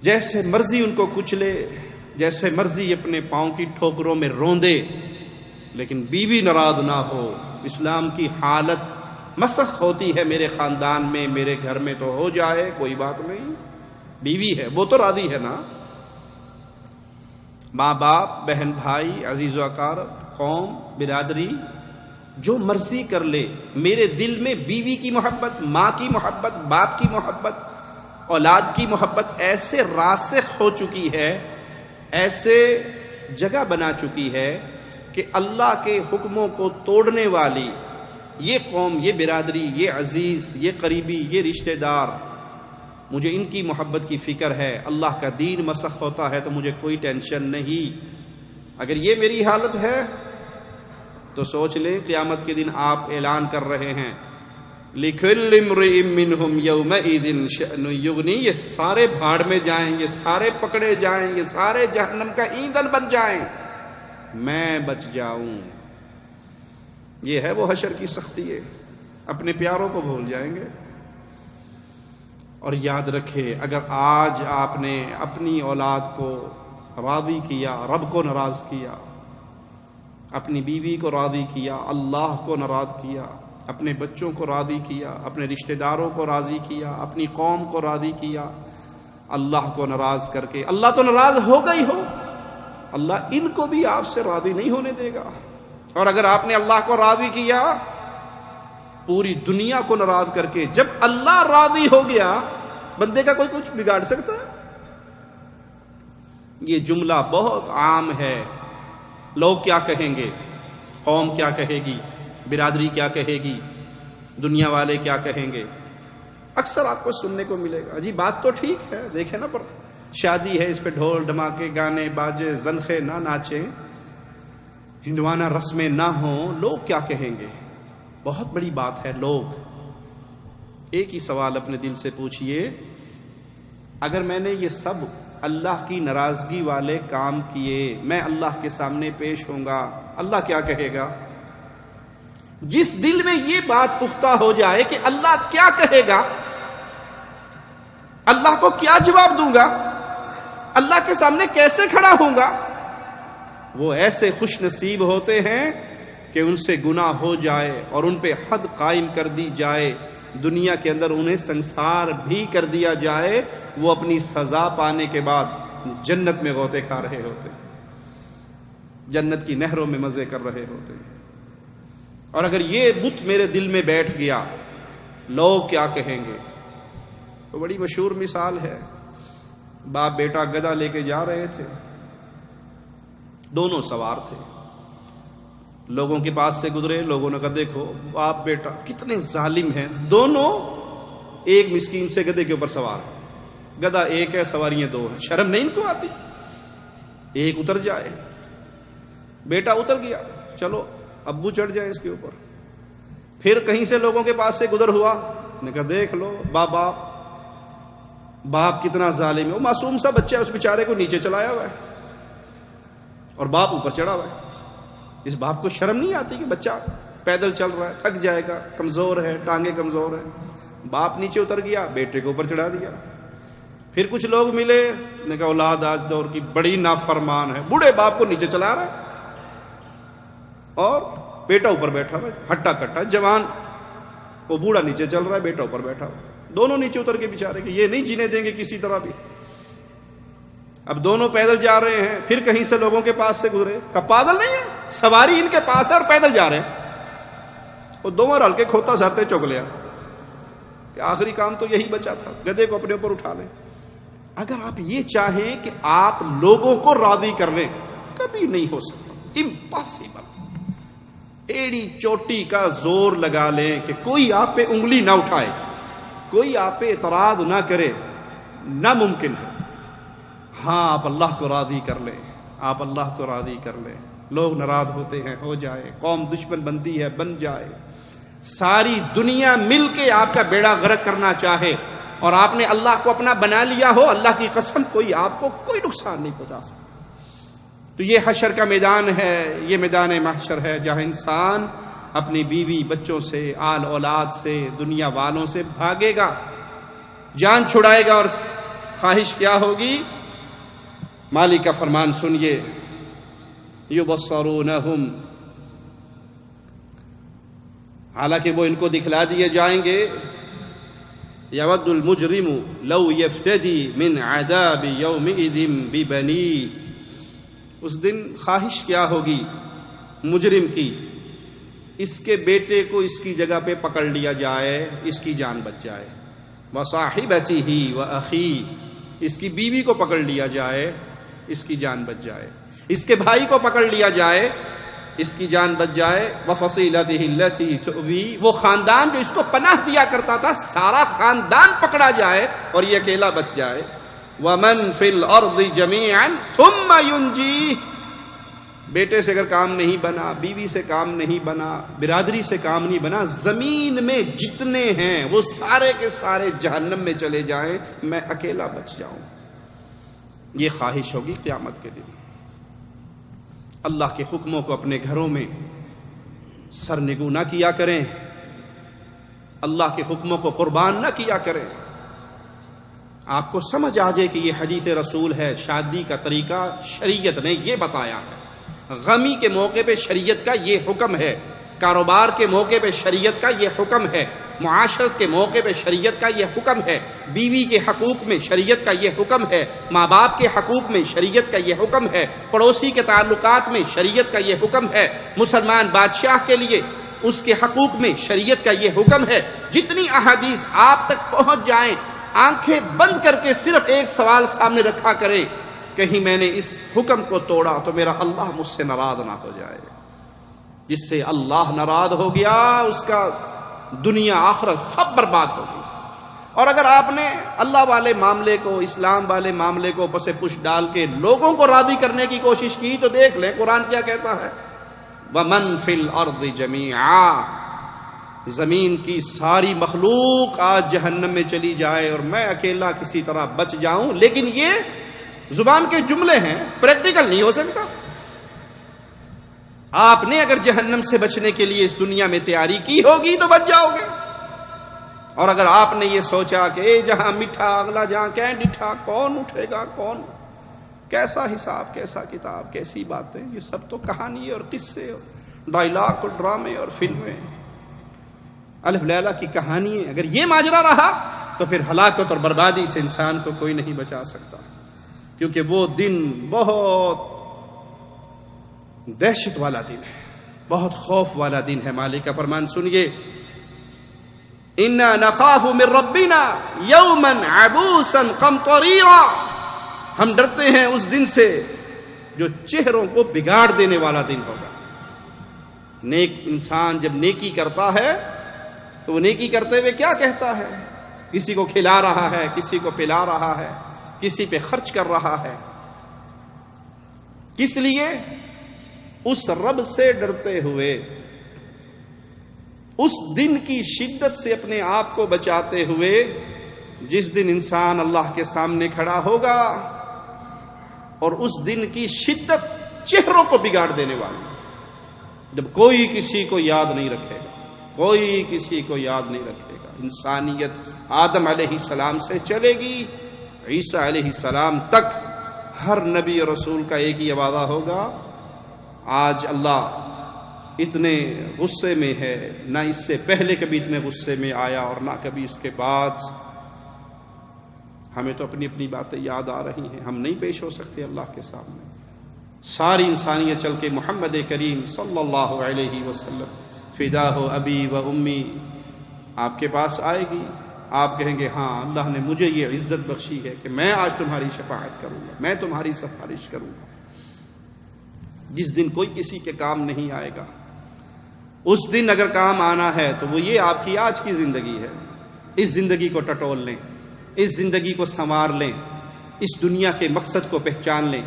جیسے مرضی ان کو کچلے، جیسے مرضی اپنے پاؤں کی ٹھوکروں میں روندے، لیکن بیوی ناراض نہ ہو. اسلام کی حالت مسخ ہوتی ہے میرے خاندان میں، میرے گھر میں تو ہو جائے، کوئی بات نہیں. بیوی ہے وہ تو راضی ہے نا. ماں باپ، بہن بھائی، عزیز و اقارب، قوم، برادری جو مرضی کر لے، میرے دل میں بیوی کی محبت، ماں کی محبت، باپ کی محبت، اولاد کی محبت ایسے راسخ ہو چکی ہے، ایسے جگہ بنا چکی ہے کہ اللہ کے حکموں کو توڑنے والی یہ قوم، یہ برادری، یہ عزیز، یہ قریبی، یہ رشتہ دار، مجھے ان کی محبت کی فکر ہے. اللہ کا دین مسخ ہوتا ہے تو مجھے کوئی ٹینشن نہیں. اگر یہ میری حالت ہے تو سوچ لیں قیامت کے دن آپ اعلان کر رہے ہیں لِكُلِّ امْرِئٍ مِّنْهُمْ يَوْمَئِذٍ شَأْنٌ يُغْنِيهِ. یہ سارے بھاڑ میں جائیں، یہ سارے پکڑے جائیں، یہ سارے جہنم کا ایندھن بن جائیں، میں بچ جاؤں. یہ ہے وہ حشر کی سختی ہے. اپنے پیاروں کو بھول جائیں گے. اور یاد رکھے، اگر آج آپ نے اپنی اولاد کو راضی کیا، رب کو ناراض کیا، اپنی بیوی کو راضی کیا، اللہ کو ناراض کیا، اپنے بچوں کو راضی کیا، اپنے رشتہ داروں کو راضی کیا، اپنی قوم کو راضی کیا، اللہ کو ناراض کر کے اللہ تو ناراض ہوگا ہی ہو، اللہ ان کو بھی آپ سے راضی نہیں ہونے دے گا۔ اور اگر آپ نے اللہ کو راضی کیا پوری دنیا کو ناراض کر کے، جب اللہ راضی ہو گیا بندے کا کوئی کچھ بگاڑ سکتا ہے؟ یہ جملہ بہت عام ہے۔ لوگ کیا کہیں گے، قوم کیا کہے گی، برادری کیا کہے گی، دنیا والے کیا کہیں گے، اکثر آپ کو سننے کو ملے گا۔ جی بات تو ٹھیک ہے، دیکھیں نا، پر شادی ہے، اس پہ ڈھول ڈھماکے، گانے باجے، زنخے نہ ناچیں، ہندوانہ رسمیں نہ ہوں، لوگ کیا کہیں گے؟ بہت بڑی بات ہے۔ لوگ، ایک ہی سوال اپنے دل سے پوچھئے، اگر میں نے یہ سب اللہ کی ناراضگی والے کام کیے، میں اللہ کے سامنے پیش ہوں گا، اللہ کیا کہے گا؟ جس دل میں یہ بات پختہ ہو جائے کہ اللہ کیا کہے گا، اللہ کو کیا جواب دوں گا، اللہ کے سامنے کیسے کھڑا ہوں گا، وہ ایسے خوش نصیب ہوتے ہیں کہ ان سے گناہ ہو جائے اور ان پہ حد قائم کر دی جائے، دنیا کے اندر انہیں سنسار بھی کر دیا جائے، وہ اپنی سزا پانے کے بعد جنت میں غوطے کھا رہے ہوتے، جنت کی نہروں میں مزے کر رہے ہوتے۔ اور اگر یہ بت میرے دل میں بیٹھ گیا، لوگ کیا کہیں گے؟ تو بڑی مشہور مثال ہے، باپ بیٹا گدھا لے کے جا رہے تھے، دونوں سوار تھے، لوگوں کے پاس سے گزرے، لوگوں نے کہا دیکھو باپ بیٹا کتنے ظالم ہیں، دونوں ایک مسکین سے گدھے کے اوپر سوار ہیں، گدھا ایک ہے، سواریاں دو ہیں، شرم نہیں ان کو آتی؟ ایک اتر جائے، بیٹا اتر گیا، چلو ابو چڑھ جائے اس کے اوپر، پھر کہیں سے لوگوں کے پاس سے گزر ہوا، نے کہا دیکھ لو باپ کتنا ظالم ہے، وہ معصوم سا بچہ ہے، اس بیچارے کو نیچے چلایا ہوا ہے اور باپ اوپر چڑھا ہوا ہے۔ اس باپ کو شرم نہیں آتی کہ بچہ پیدل چل رہا ہے، تھک جائے گا، کمزور ہے، ٹانگیں کمزور ہیں، باپ نیچے اتر گیا، بیٹے کو اوپر چڑھا دیا۔ پھر کچھ لوگ ملے، نے کہا اولاد آج دور کی بڑی نافرمان ہے، بوڑھے باپ کو نیچے چلا رہا ہے اور بیٹا اوپر بیٹھا ہوا ہے، ہٹا کٹا جوان، وہ بوڑھا نیچے چل رہا ہے، بیٹا اوپر بیٹھا ہوا ہے، دونوں نیچے اتر کے بیچارے کہ یہ نہیں جینے دیں گے کسی طرح بھی۔ اب دونوں پیدل جا رہے ہیں، پھر کہیں سے لوگوں کے پاس سے گزرے، کہ پاگل نہیں ہے، سواری ان کے پاس ہے اور پیدل جا رہے ہیں، وہ دونوں رل کے کھوتا سرتے چک لیا کہ آخری کام تو یہی بچا تھا، گدھے کو اپنے اوپر اٹھا لیں۔ اگر آپ یہ چاہیں کہ آپ لوگوں کو راضی کر لیں، کبھی نہیں ہو سکتا، امپاسبل۔ ایڑی چوٹی کا زور لگا لیں کہ کوئی آپ پہ انگلی نہ اٹھائے، کوئی آپ پہ اعتراض نہ کرے، ناممکن ہے۔ ہاں آپ اللہ کو راضی کر لیں، آپ اللہ کو راضی کر لیں، لوگ ناراض ہوتے ہیں، ہو جائے، قوم دشمن بنتی ہے، بن جائے، ساری دنیا مل کے آپ کا بیڑا غرق کرنا چاہے اور آپ نے اللہ کو اپنا بنا لیا ہو، اللہ کی قسم کوئی آپ کو کوئی نقصان نہیں پہنچا سکتا۔ تو یہ حشر کا میدان ہے، یہ میدان محشر ہے جہاں انسان اپنی بیوی بچوں سے، آل اولاد سے، دنیا والوں سے بھاگے گا، جان چھڑائے گا، اور خواہش کیا ہوگی؟ مالک کا فرمان سنیے، یبصرونہم، حالانکہ وہ ان کو دکھلا دیے جائیں گے، یود المجرم لو یفتدی من عذاب یومئذ ببنیہ، اس دن خواہش کیا ہوگی مجرم کی، اس کے بیٹے کو اس کی جگہ پہ پکڑ لیا جائے، اس کی جان بچ جائے، وصاحبتہ وأخیہ، اس کی بیوی کو پکڑ لیا جائے، اس کی جان بچ جائے، اس کے بھائی کو پکڑ لیا جائے، اس کی جان بچ جائے، وفصیلتہ التی تؤویہ، وہ خاندان جو اس کو پناہ دیا کرتا تھا سارا خاندان پکڑا جائے اور یہ اکیلا بچ جائے، ومن فی الارض جمیعا ثم ینجیہ، بیٹے سے اگر کام نہیں بنا، بیوی سے کام نہیں بنا، برادری سے کام نہیں بنا، زمین میں جتنے ہیں وہ سارے کے سارے جہنم میں چلے جائیں، میں اکیلا بچ جاؤں۔ یہ خواہش ہوگی قیامت کے دن۔ اللہ کے حکموں کو اپنے گھروں میں سرنگو نہ کیا کریں، اللہ کے حکموں کو قربان نہ کیا کریں۔ آپ کو سمجھ آ جائے کہ یہ حدیث رسول ہے، شادی کا طریقہ شریعت نے یہ بتایا ہے، غمی کے موقع پہ شریعت کا یہ حکم ہے، کاروبار کے موقع پہ شریعت کا یہ حکم ہے، معاشرت کے موقع پہ شریعت کا یہ حکم ہے، بیوی کے حقوق میں شریعت کا یہ حکم ہے، ماں باپ کے حقوق میں شریعت کا یہ حکم ہے، پڑوسی کے تعلقات میں شریعت کا یہ حکم ہے، مسلمان بادشاہ کے لیے اس کے حقوق میں شریعت کا یہ حکم ہے۔ جتنی احادیث آپ تک پہنچ جائیں، آنکھیں بند کر کے صرف ایک سوال سامنے رکھا کریں، کہیں میں نے اس حکم کو توڑا تو میرا اللہ مجھ سے ناراض نہ ہو جائے۔ جس سے اللہ ناراض ہو گیا اس کا دنیا آخرت سب برباد ہو گئی۔ اور اگر آپ نے اللہ والے معاملے کو، اسلام والے معاملے کو پس پش ڈال کے لوگوں کو راضی کرنے کی کوشش کی تو دیکھ لیں قرآن کیا کہتا ہے، وَمَن فِي الْأَرْضِ جَمِيعًا، زمین کی ساری مخلوق آج جہنم میں چلی جائے اور میں اکیلا کسی طرح بچ جاؤں، لیکن یہ زبان کے جملے ہیں، پریکٹیکل نہیں ہو سکتا۔ آپ نے اگر جہنم سے بچنے کے لیے اس دنیا میں تیاری کی ہوگی تو بچ جاؤ گے، اور اگر آپ نے یہ سوچا کہ اے جہاں میٹھا اگلا جہاں کہیں ڈٹھا، کون اٹھے گا، کون، کیسا حساب، کیسا کتاب، کیسی باتیں، یہ سب تو کہانی اور قصے اور ڈائلاگ اور ڈرامے اور فلمیں، الف لیلا کی کہانی ہے۔ اگر یہ ماجرا رہا تو پھر ہلاکت اور بربادی سے انسان کو کوئی نہیں بچا سکتا، کیونکہ وہ دن بہت دہشت والا دن ہے، بہت خوف والا دن ہے۔ مالک کا فرمان سنیے، اِنَّا نَخَافُ مِن رَبِّنَا يَوْمًا عَبُوسًا قَمْطَرِيرًا، ہم ڈرتے ہیں اس دن سے جو چہروں کو بگاڑ دینے والا دن ہوگا۔ نیک انسان جب نیکی کرتا ہے تو وہ نیکی کرتے ہوئے کیا کہتا ہے؟ کسی کو کھلا رہا ہے، کسی کو پلا رہا ہے، کسی پہ خرچ کر رہا ہے، کس لیے؟ اس رب سے ڈرتے ہوئے، اس دن کی شدت سے اپنے آپ کو بچاتے ہوئے جس دن انسان اللہ کے سامنے کھڑا ہوگا، اور اس دن کی شدت چہروں کو بگاڑ دینے والی، جب کوئی کسی کو یاد نہیں رکھے گا، کوئی کسی کو یاد نہیں رکھے گا۔ انسانیت آدم علیہ السلام سے چلے گی عیسیٰ علیہ السلام تک، ہر نبی اور رسول کا ایک ہی وعدہ ہوگا، آج اللہ اتنے غصے میں ہے، نہ اس سے پہلے کبھی اتنے غصے میں آیا اور نہ کبھی اس کے بعد۔ ہمیں تو اپنی اپنی باتیں یاد آ رہی ہیں، ہم نہیں پیش ہو سکتے اللہ کے سامنے۔ ساری انسانیت چل کے محمد کریم صلی اللہ علیہ وسلم فدا ہو ابی و امی آپ کے پاس آئے گی، آپ کہیں گے ہاں اللہ نے مجھے یہ عزت بخشی ہے کہ میں آج تمہاری شفاعت کروں گا، میں تمہاری سفارش کروں گا۔ جس دن کوئی کسی کے کام نہیں آئے گا، اس دن اگر کام آنا ہے تو وہ یہ آپ کی آج کی زندگی ہے۔ اس زندگی کو ٹٹول لیں، اس زندگی کو سنوار لیں، اس دنیا کے مقصد کو پہچان لیں۔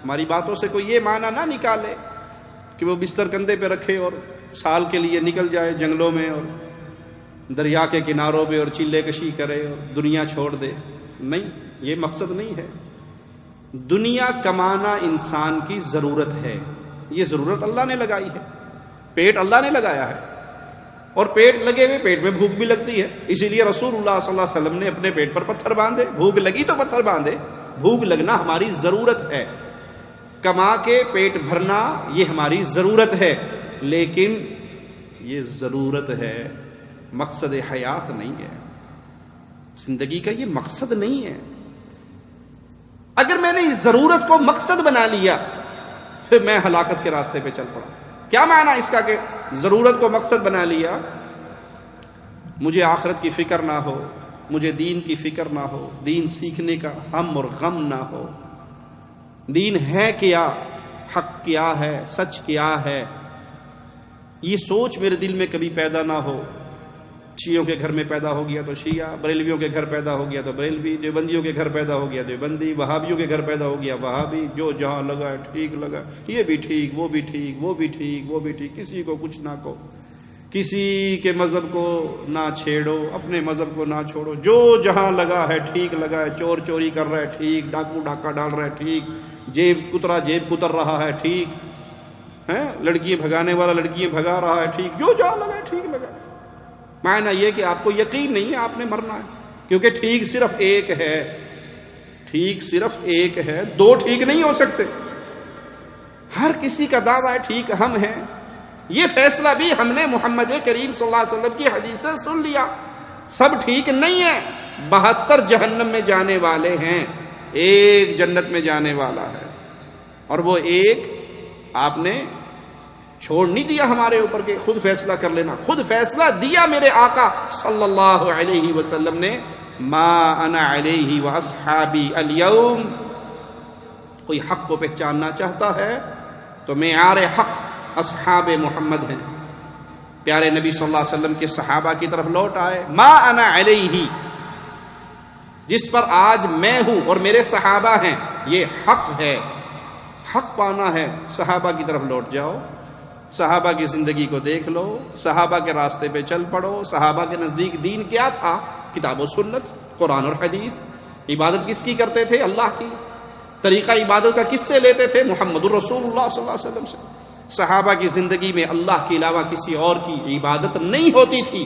ہماری باتوں سے کوئی یہ معنی نہ نکالے کہ وہ بستر کندھے پہ رکھے اور سال کے لیے نکل جائے جنگلوں میں اور دریا کے کناروں پہ اور چیلے کشی کرے اور دنیا چھوڑ دے۔ نہیں، یہ مقصد نہیں ہے۔ دنیا کمانا انسان کی ضرورت ہے، یہ ضرورت اللہ نے لگائی ہے، پیٹ اللہ نے لگایا ہے، اور پیٹ لگے ہوئے پیٹ میں بھوک بھی لگتی ہے، اسی لیے رسول اللہ صلی اللہ علیہ وسلم نے اپنے پیٹ پر پتھر باندھے، بھوک لگی تو پتھر باندھے، بھوک لگنا ہماری ضرورت ہے، کما کے پیٹ بھرنا یہ ہماری ضرورت ہے، لیکن یہ ضرورت ہے، مقصد حیات نہیں ہے، زندگی کا یہ مقصد نہیں ہے۔ اگر میں نے اس ضرورت کو مقصد بنا لیا پھر میں ہلاکت کے راستے پہ چل پڑا۔ کیا معنی اس کا کہ ضرورت کو مقصد بنا لیا؟ مجھے آخرت کی فکر نہ ہو، مجھے دین کی فکر نہ ہو، دین سیکھنے کا ہم اور غم نہ ہو، دین ہے کیا، حق کیا ہے، سچ کیا ہے، یہ سوچ میرے دل میں کبھی پیدا نہ ہو۔ شیعوں کے گھر میں پیدا ہو گیا تو شیعہ، بریلویوں کے گھر پیدا ہو گیا تو بریلوی، دیوبندیوں کے گھر پیدا ہو گیا دیوبندی، وہابیوں کے گھر پیدا ہو گیا وہابی، جو جہاں لگا ہے ٹھیک لگا، یہ بھی ٹھیک، وہ بھی ٹھیک، وہ بھی ٹھیک، وہ بھی ٹھیک، کسی کو کچھ نہ کہو، کسی کے مذہب کو نہ چھیڑو، اپنے مذہب کو نہ چھوڑو، جو جہاں لگا ہے ٹھیک لگا ہے، چور چوری کر رہا ہے ٹھیک، ڈاکو ڈاکہ ڈال رہا ہے ٹھیک، جیب کتر رہا ہے ٹھیک ہے، لڑکیاں بھگانے والا لڑکیاں بھگا رہا ہے ٹھیک، جو جہاں لگا ہے ٹھیک لگا ہے۔ معنی یہ کہ آپ کو یقین نہیں ہے آپ نے مرنا ہے، کیونکہ ٹھیک صرف ایک ہے، ٹھیک صرف ایک ہے، دو ٹھیک نہیں ہو سکتے. ہر کسی کا دعویٰ ہے ٹھیک ہم ہیں. یہ فیصلہ بھی ہم نے محمد کریم صلی اللہ علیہ وسلم کی حدیث سے سن لیا. سب ٹھیک نہیں ہے. 72 جہنم میں جانے والے ہیں، ایک جنت میں جانے والا ہے. اور وہ ایک آپ نے چھوڑ نہیں دیا ہمارے اوپر کہ خود فیصلہ کر لینا. خود فیصلہ دیا میرے آقا صلی اللہ علیہ وسلم نے. ما انا علیہ واصحابی اليوم. کوئی حق کو پہچاننا چاہتا ہے تو معیار حق اصحاب محمد ہیں. پیارے نبی صلی اللہ علیہ وسلم کے صحابہ کی طرف لوٹ آئے. ما انا علیہ، جس پر آج میں ہوں اور میرے صحابہ ہیں، یہ حق ہے. حق پانا ہے، صحابہ کی طرف لوٹ جاؤ. صحابہ کی زندگی کو دیکھ لو، صحابہ کے راستے پہ چل پڑو. صحابہ کے نزدیک دین کیا تھا؟ کتاب و سنت، قرآن اور حدیث. عبادت کس کی کرتے تھے؟ اللہ کی. طریقہ عبادت کا کس سے لیتے تھے؟ محمد الرسول اللہ صلی اللہ علیہ وسلم سے. صحابہ کی زندگی میں اللہ کے علاوہ کسی اور کی عبادت نہیں ہوتی تھی.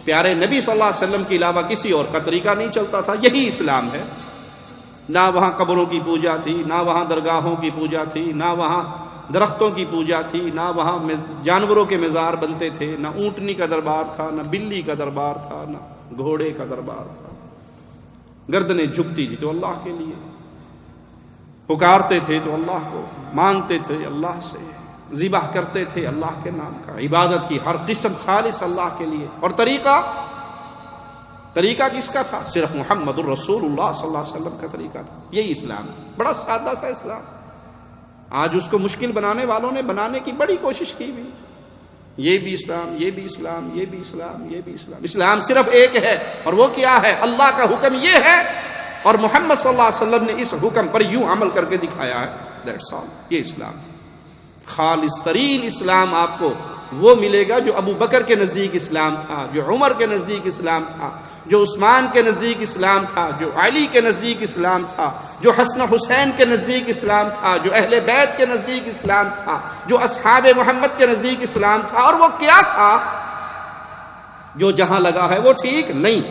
پیارے نبی صلی اللہ علیہ وسلم کے علاوہ کسی اور کا طریقہ نہیں چلتا تھا. یہی اسلام ہے. نہ وہاں قبروں کی پوجا تھی، نہ وہاں درگاہوں کی پوجا تھی، نہ وہاں درختوں کی پوجا تھی، نہ وہاں جانوروں کے مزار بنتے تھے، نہ اونٹنی کا دربار تھا، نہ بلی کا دربار تھا، نہ گھوڑے کا دربار تھا. گردنیں جھکتی تھی تو اللہ کے لیے، پکارتے تھے تو اللہ کو، مانگتے تھے اللہ سے، ذبح کرتے تھے اللہ کے نام کا. عبادت کی ہر قسم خالص اللہ کے لیے. اور طریقہ کس کا تھا؟ صرف محمد الرسول اللہ صلی اللہ علیہ وسلم کا طریقہ تھا. یہی اسلام ہے. بڑا سادہ سا اسلام. آج اس کو مشکل بنانے والوں نے بنانے کی بڑی کوشش کی بھی. یہ بھی اسلام، یہ بھی اسلام، یہ بھی اسلام، یہ بھی اسلام. اسلام صرف ایک ہے، اور وہ کیا ہے؟ اللہ کا حکم یہ ہے، اور محمد صلی اللہ علیہ وسلم نے اس حکم پر یوں عمل کر کے دکھایا ہے. That's all. یہ اسلام. خالص ترین اسلام آپ کو وہ ملے گا جو ابو بکر کے نزدیک اسلام تھا، جو عمر کے نزدیک اسلام تھا، جو عثمان کے نزدیک اسلام تھا، جو علی کے نزدیک اسلام تھا، جو حسن حسین کے نزدیک اسلام تھا، جو اہل بیت کے نزدیک اسلام تھا، جو اصحاب محمد کے نزدیک اسلام تھا. اور وہ کیا تھا؟ جو جہاں لگا ہے وہ ٹھیک نہیں.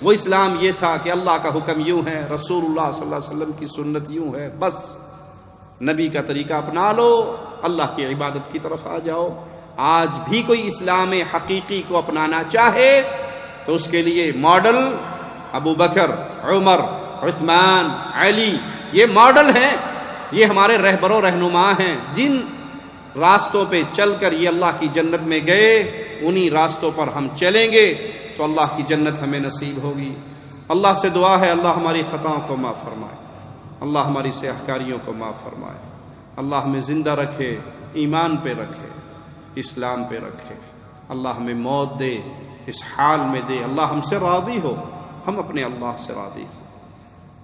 وہ اسلام یہ تھا کہ اللہ کا حکم یوں ہے، رسول اللہ صلی اللہ علیہ وسلم کی سنت یوں ہے، بس نبی کا طریقہ اپنا لو، اللہ کی عبادت کی طرف آ جاؤ. آج بھی کوئی اسلام حقیقی کو اپنانا چاہے تو اس کے لیے ماڈل ابو بکر، عمر، عثمان، علی، یہ ماڈل ہیں. یہ ہمارے رہبر و رہنما ہیں. جن راستوں پہ چل کر یہ اللہ کی جنت میں گئے، انہی راستوں پر ہم چلیں گے تو اللہ کی جنت ہمیں نصیب ہوگی. اللہ سے دعا ہے اللہ ہماری خطاؤں کو معاف فرمائے، اللہ ہماری سیاہکاریوں کو معاف فرمائے، اللہ ہمیں زندہ رکھے، ایمان پہ رکھے، اسلام پہ رکھے. اللہ ہمیں موت دے، اس حال میں دے. اللہ ہم سے راضی ہو، ہم اپنے اللہ سے راضی ہو.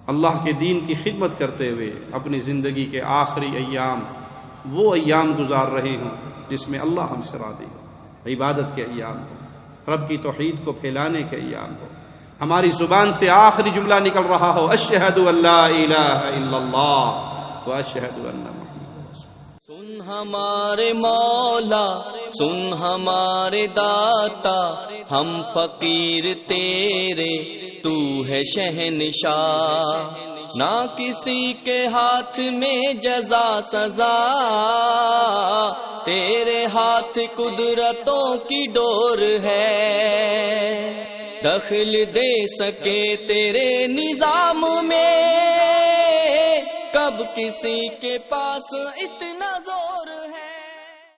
اللہ کے دین کی خدمت کرتے ہوئے اپنی زندگی کے آخری ایام وہ ایام گزار رہے ہوں جس میں اللہ ہم سے راضی ہو. عبادت کے ایام ہو، رب کی توحید کو پھیلانے کے ایام ہو. ہماری زبان سے آخری جملہ نکل رہا ہو، اشہد ان لا الہ الا اللہ و اشہد ان محمد. سن ہمارے مولا، سن ہمارے داتا، ہم فقیر تیرے، تو ہے شہنشاہ. نہ کسی کے ہاتھ میں جزا سزا، تیرے ہاتھ قدرتوں کی ڈور ہے. دخل دے سکے تیرے نظام میں، کب کسی کے پاس اتنا